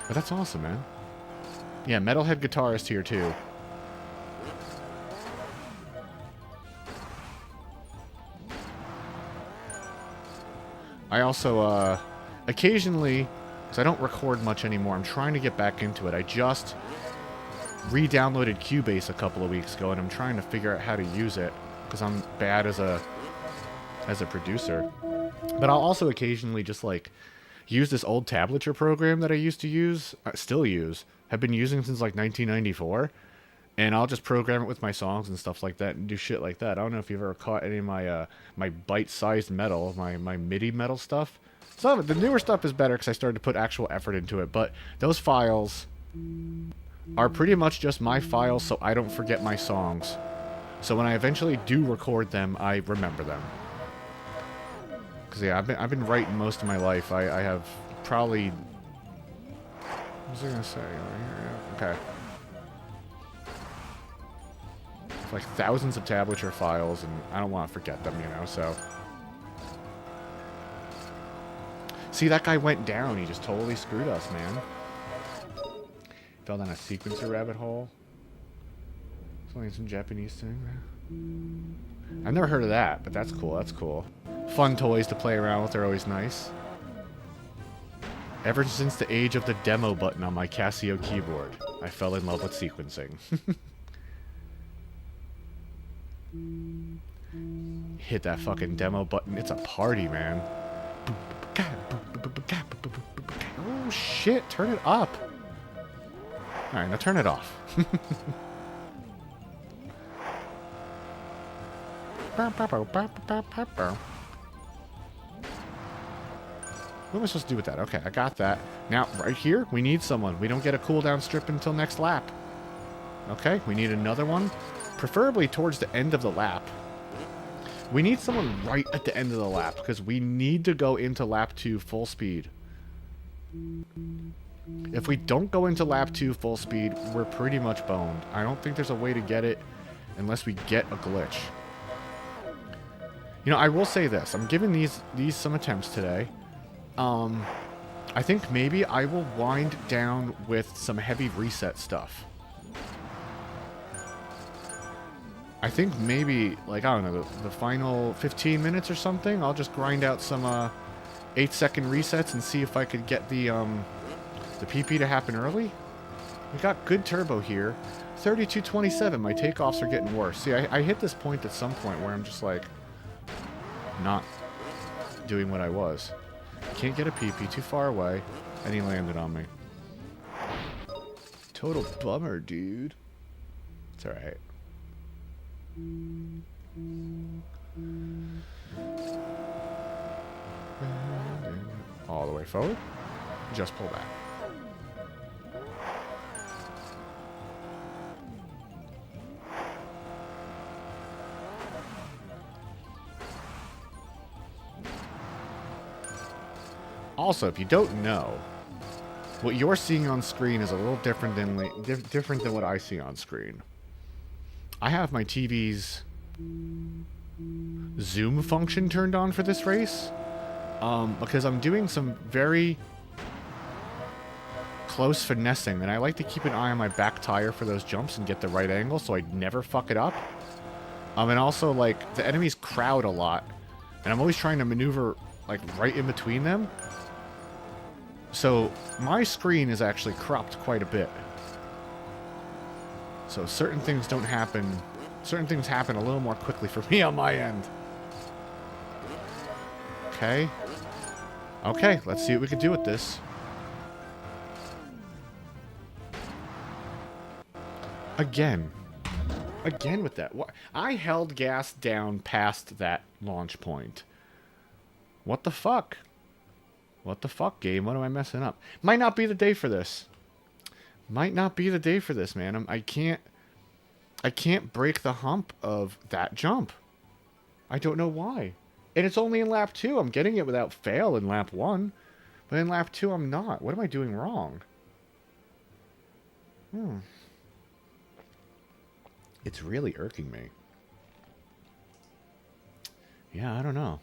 But that's awesome, man. Yeah, Metalhead Guitarist here, too. I also, occasionally, because I don't record much anymore, I'm trying to get back into it. I just re-downloaded Cubase a couple of weeks ago, and I'm trying to figure out how to use it, because I'm bad as a producer. But I'll also occasionally just, like, use this old tablature program that I used to use, still use, have been using since, like, 1994, and I'll just program it with my songs and stuff like that and do shit like that. I don't know if you've ever caught any of my my bite-sized metal, my MIDI metal stuff. Some of the newer stuff is better because I started to put actual effort into it, but those files are pretty much just my files so I don't forget my songs. So when I eventually do record them, I remember them. Because, yeah, I've been writing most of my life. I have probably... What was I going to say? Okay. It's like thousands of tablature files, and I don't want to forget them, you know, so... See, that guy went down. He just totally screwed us, man. Fell down a sequencer rabbit hole. It's only some Japanese thing. I've never heard of that, but that's cool. That's cool. Fun toys to play around with are always nice. Ever since the age of the demo button on my Casio keyboard, I fell in love with sequencing. Hit that fucking demo button. It's a party, man. Oh, shit. Turn it up. Alright, now turn it off. What am I supposed to do with that? Okay, I got that. Now, right here, we need someone. We don't get a cooldown strip until next lap. Okay, we need another one. Preferably towards the end of the lap. We need someone right at the end of the lap, because we need to go into lap 2 full speed. If we don't go into lap 2 full speed, we're pretty much boned. I don't think there's a way to get it unless we get a glitch. You know, I will say this. I'm giving these some attempts today. I think maybe I will wind down with some heavy reset stuff. I think maybe, like, I don't know, the final 15 minutes or something, I'll just grind out some 8-second resets and see if I could get the PP to happen early. We got good turbo here. 32.27, my takeoffs are getting worse. See, I hit this point at some point where I'm just, like, not doing what I was. Can't get a PP, too far away, and he landed on me. Total bummer, dude. It's alright. All the way forward. Just pull back. Also, if you don't know, what you're seeing on screen is a little different than what I see on screen. I have my TV's zoom function turned on for this race, because I'm doing some very close finessing, and I like to keep an eye on my back tire for those jumps and get the right angle so I never fuck it up. And also, like, the enemies crowd a lot, and I'm always trying to maneuver, like, right in between them. So, my screen is actually cropped quite a bit. So, certain things don't happen. Certain things happen a little more quickly for me on my end. Okay. Okay, let's see what we can do with this. Again with that. What? I held gas down past that launch point. What the fuck? What the fuck, game? What am I messing up? Might not be the day for this. Might not be the day for this, man. I can't break the hump of that jump. I don't know why. And it's only in lap 2. I'm getting it without fail in lap 1. But in lap 2, I'm not. What am I doing wrong? It's really irking me. Yeah, I don't know.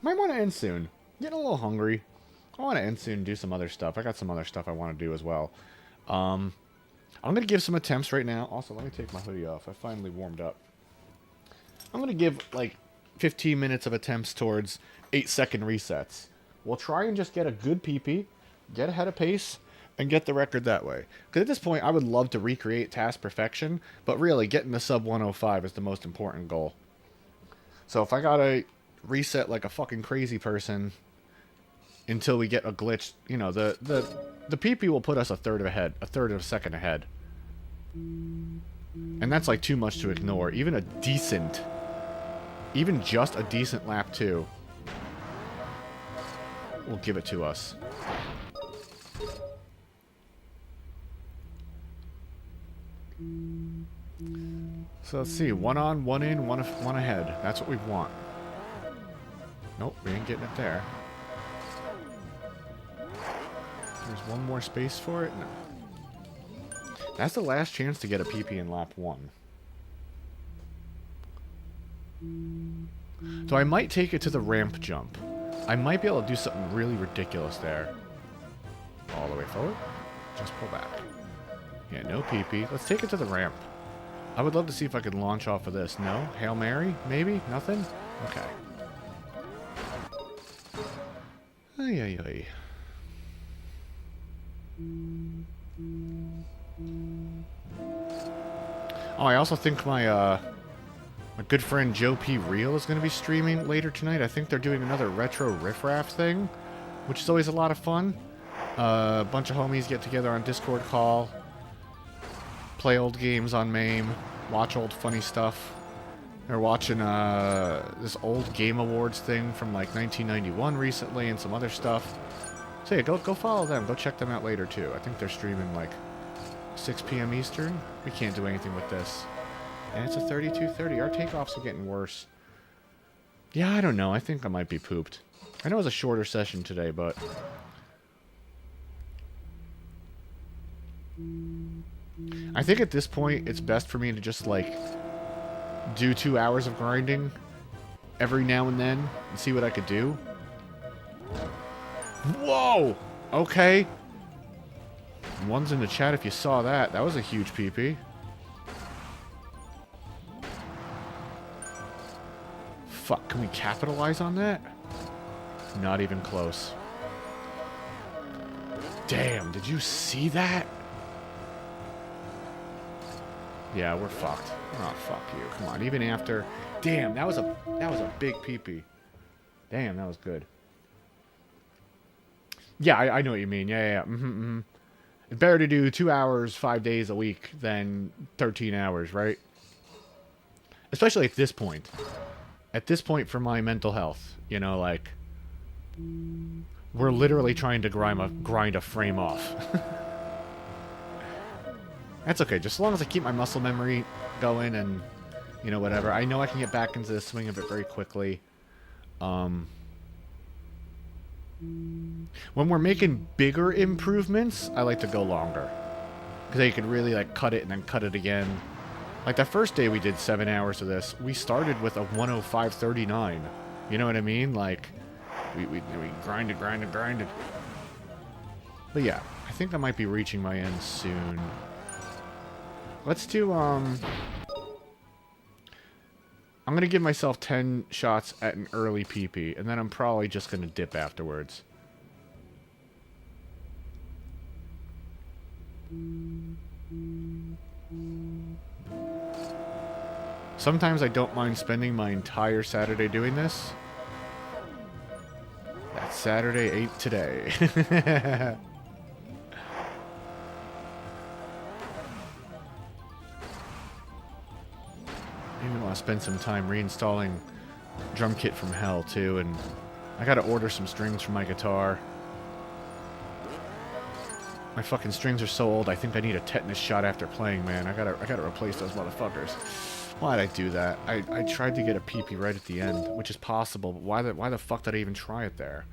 Might want to end soon. Getting a little hungry. I want to end soon and do some other stuff. I got some other stuff I want to do as well. I'm going to give some attempts right now. Also, let me take my hoodie off. I finally warmed up. I'm going to give, like, 15 minutes of attempts towards 8-second resets. We'll try and just get a good PP, get ahead of pace, and get the record that way. Because at this point, I would love to recreate task perfection, but really, getting the sub 105 is the most important goal. So if I gotta reset like a fucking crazy person until we get a glitch, you know, the PP will put us a third of a second ahead. And that's like too much to ignore. Even just a decent lap 2 will give it to us. So let's see, 1 on, 1 in, 1 ahead. That's what we want. Nope, we ain't getting it there. There's one more space for it? No. That's the last chance to get a PP in lap 1. So I might take it to the ramp jump. I might be able to do something really ridiculous there. All the way forward. Just pull back. Yeah, no PP. Let's take it to the ramp. I would love to see if I could launch off of this. No? Hail Mary? Maybe? Nothing? Okay. Ay, ay, ay. Oh, I also think my good friend Joe P. Real is going to be streaming later tonight. I think they're doing another retro riffraff thing, which is always a lot of fun. A bunch of homies get together on Discord call, play old games on MAME, watch old funny stuff. They're watching this old Game Awards thing from like 1991 recently and some other stuff. So yeah, go follow them. Go check them out later too. I think they're streaming like 6 p.m. Eastern. We can't do anything with this. And it's a 32:30. Our takeoffs are getting worse. Yeah, I don't know. I think I might be pooped. I know it was a shorter session today, but... I think at this point, it's best for me to just, like, do 2 hours of grinding every now and then and see what I could do. Whoa! Okay. One's in the chat if you saw that. That was a huge PP. Fuck, can we capitalize on that? Not even close. Damn, did you see that? Yeah, we're fucked. Oh, fuck you. Come on, even after... Damn, that was a big PP. Damn, that was good. Yeah, I know what you mean. Yeah. It's better to do 2 hours, 5 days a week than 13 hours, right? Especially at this point. At this point for my mental health, you know, like... We're literally trying to grind a frame off. That's okay, just as long as I keep my muscle memory going and, you know, whatever. I know I can get back into the swing of it very quickly. When we're making bigger improvements, I like to go longer. Because then you can really like cut it and then cut it again. Like the first day we did 7 hours of this, we started with a 105.39. You know what I mean? Like, we grinded. But yeah, I think I might be reaching my end soon. Let's do, I'm gonna give myself 10 shots at an early PP, and then I'm probably just gonna dip afterwards. Sometimes I don't mind spending my entire Saturday doing this. That Saturday ain't today. Maybe I want to spend some time reinstalling Drum Kit from Hell too, and I gotta order some strings for my guitar. My fucking strings are so old, I think I need a tetanus shot after playing, man. I gotta replace those motherfuckers. Why'd I do that? I tried to get a PP right at the end, which is possible, but why the fuck did I even try it there?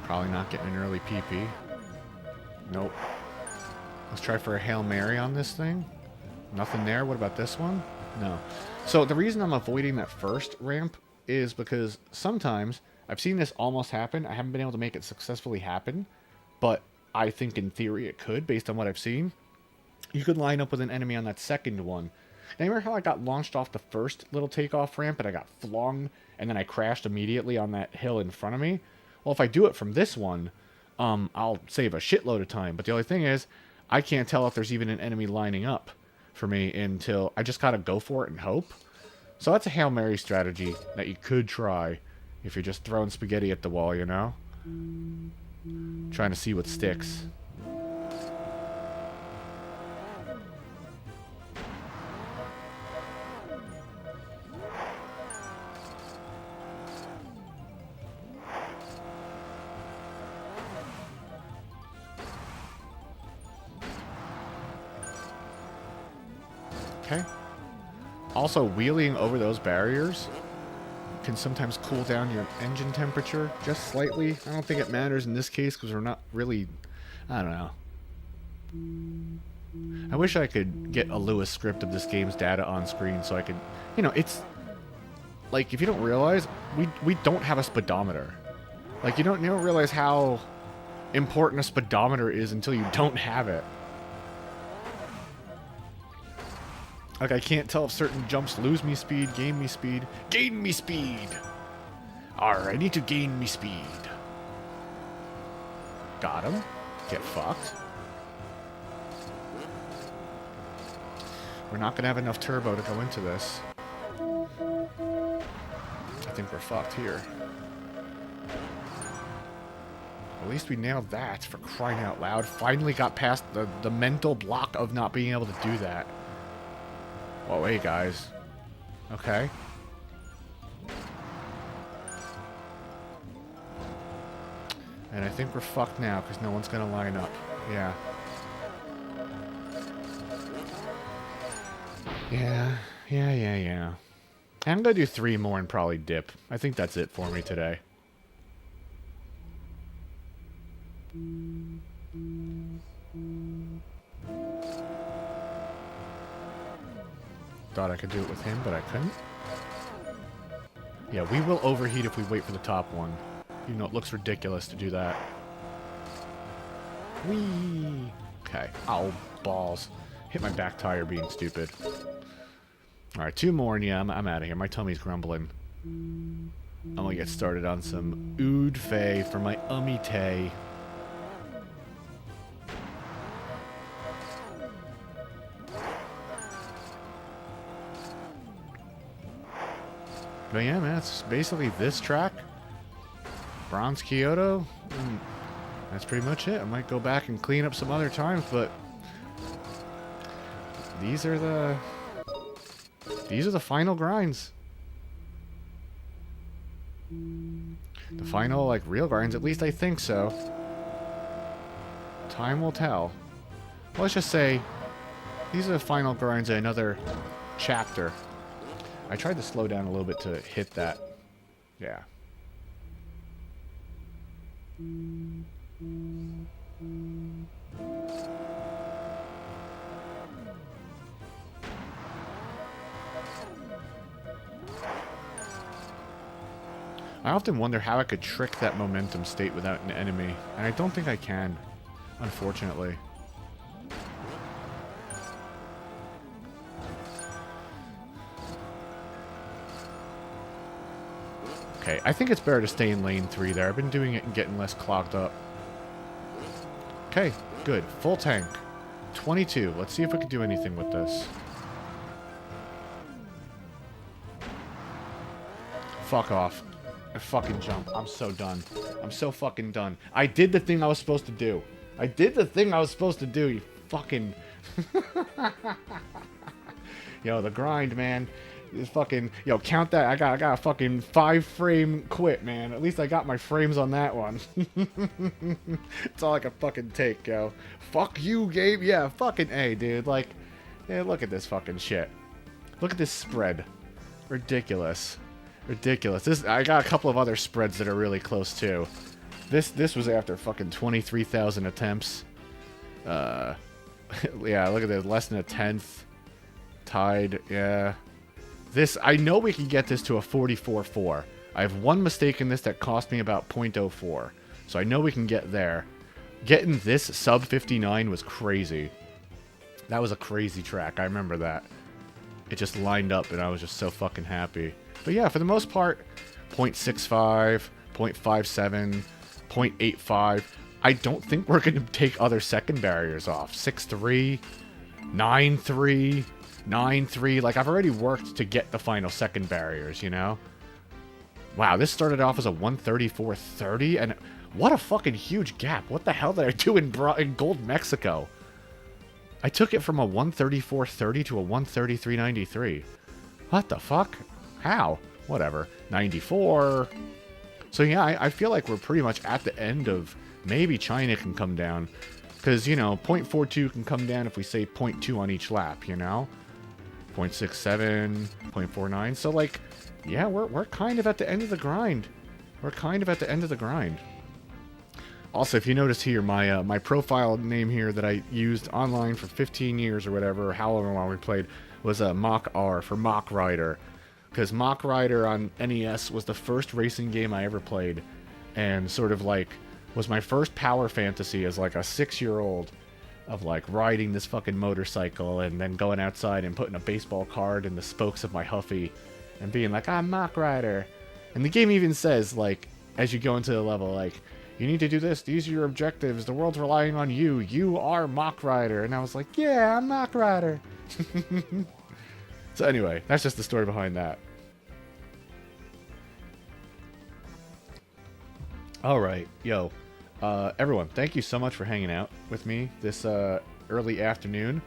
Probably not getting an early PP. Nope. Let's try for a Hail Mary on this thing. Nothing there. What about this one? No. So the reason I'm avoiding that first ramp is because sometimes I've seen this almost happen. I haven't been able to make it successfully happen, but I think in theory it could based on what I've seen. You could line up with an enemy on that second one. Now, remember how I got launched off the first little takeoff ramp and I got flung and then I crashed immediately on that hill in front of me? Well, if I do it from this one, I'll save a shitload of time. But the only thing is, I can't tell if there's even an enemy lining up for me until I just gotta go for it and hope. So that's a Hail Mary strategy that you could try if you're just throwing spaghetti at the wall, you know? Trying to see what sticks. Okay. Also, wheeling over those barriers can sometimes cool down your engine temperature just slightly. I don't think it matters in this case because we're not really... I don't know. I wish I could get a Lewis script of this game's data on screen so I could... You know, it's... Like, if you don't realize, we don't have a speedometer. Like, you don't realize how important a speedometer is until you don't have it. Like, I can't tell if certain jumps lose me speed, gain me speed. Gain me speed! Arr, I need to gain me speed. Got him. Get fucked. We're not gonna have enough turbo to go into this. I think we're fucked here. At least we nailed that, for crying out loud. Finally got past the mental block of not being able to do that. Oh, hey, guys. Okay. And I think we're fucked now, because no one's gonna line up. Yeah. Yeah. I'm gonna do 3 more and probably dip. I think that's it for me today. Thought I could do it with him, but I couldn't. Yeah, we will overheat if we wait for the top one. You know, it looks ridiculous to do that. Whee! Okay. Ow, balls. Hit my back tire being stupid. Alright, 2 more and yeah, I'm out of here. My tummy's grumbling. I'm gonna get started on some Ood Fei for my Ummy-Tay. But yeah, man, it's basically this track. Bronze Kyoto. That's pretty much it. I might go back and clean up some other times, but these are the final grinds. The final, like, real grinds. At least I think so. Time will tell. Let's just say These are the final grinds of another chapter. I tried to slow down a little bit to hit that. Yeah. I often wonder how I could trick that momentum state without an enemy, and I don't think I can, unfortunately. Okay, I think it's better to stay in lane 3 there. I've been doing it and getting less clogged up. Okay, good. Full tank. 22. Let's see if we can do anything with this. Fuck off. I fucking jump. I'm so done. I'm so fucking done. I did the thing I was supposed to do. I did the thing I was supposed to do, you fucking... Yo, the grind, man. This fucking... Yo, count that. I got a fucking 5-frame quit, man. At least I got my frames on that one. It's all I can fucking take, yo. Fuck you, Gabe. Yeah, fucking A, dude. Like, yeah, look at this fucking shit. Look at this spread. Ridiculous. Ridiculous. This, I got a couple of other spreads that are really close too. This was after fucking 23,000 attempts. Yeah, look at this. Less than a tenth. Tied. Yeah. This, I know we can get this to a 44.4. I have one mistake in this that cost me about 0.04. So I know we can get there. Getting this sub 59 was crazy. That was a crazy track. I remember that. It just lined up and I was just so fucking happy. But yeah, for the most part, 0.65, 0.57, 0.85. I don't think we're going to take other second barriers off. 6.3, 9.3, 9.3. Like, I've already worked to get the final second barriers, you know? Wow, this started off as a 134.30, and what a fucking huge gap. What the hell did I do in Gold Mexico? I took it from a 134.30 to a 133.93. What the fuck? How? Whatever. 94. So yeah, I feel like we're pretty much at the end of maybe China can come down. Because, you know, 0.42 can come down if we say 0.2 on each lap, you know? 0.67, 0.49. So, like, yeah, we're kind of at the end of the grind. We're kind of at the end of the grind. Also, if you notice here, my profile name here that I used online for 15 years or whatever, or however long we played, was Mach R for Mach Rider. Because Mach Rider on NES was the first racing game I ever played. And sort of like, was my first power fantasy as like a 6-year-old of like riding this fucking motorcycle and then going outside and putting a baseball card in the spokes of my Huffy and being like, I'm Mach Rider. And the game even says, like, as you go into the level, like, you need to do this, these are your objectives, the world's relying on you, you are Mach Rider. And I was like, yeah, I'm Mach Rider. So anyway, that's just the story behind that. Alright, yo. Everyone, thank you so much for hanging out with me this early afternoon.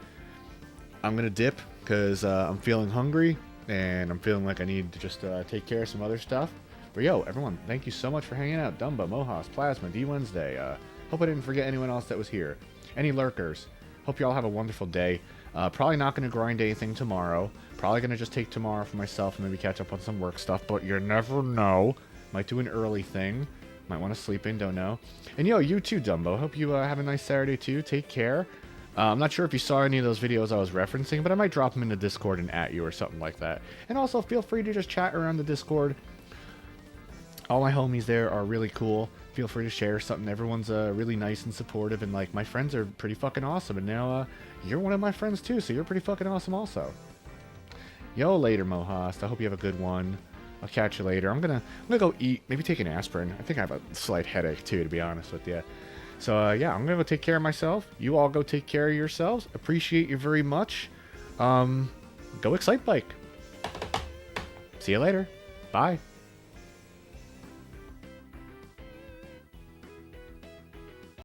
I'm gonna dip because I'm feeling hungry and I'm feeling like I need to just take care of some other stuff. But yo, everyone, thank you so much for hanging out. Dumba, Mohas, Plasma, D Wednesday. Hope I didn't forget anyone else that was here. Any lurkers. Hope you all have a wonderful day. Probably not going to grind anything tomorrow. Probably going to just take tomorrow for myself and maybe catch up on some work stuff. But you never know. Might do an early thing. Might want to sleep in, don't know. And yo, you too, Dumbo. Hope you have a nice Saturday too. Take care. I'm not sure if you saw any of those videos I was referencing, but I might drop them in the Discord and at you or something like that. And also, feel free to just chat around the Discord. All my homies there are really cool. Feel free to share something. Everyone's really nice and supportive, and like my friends are pretty fucking awesome. And now you're one of my friends too, so you're pretty fucking awesome also. Yo, later, Mohast. I hope you have a good one. I'll catch you later. I'm gonna go eat. Maybe take an aspirin. I think I have a slight headache too, to be honest with you. So yeah, I'm gonna go take care of myself. You all go take care of yourselves. Appreciate you very much. Go Excitebike. See you later. Bye.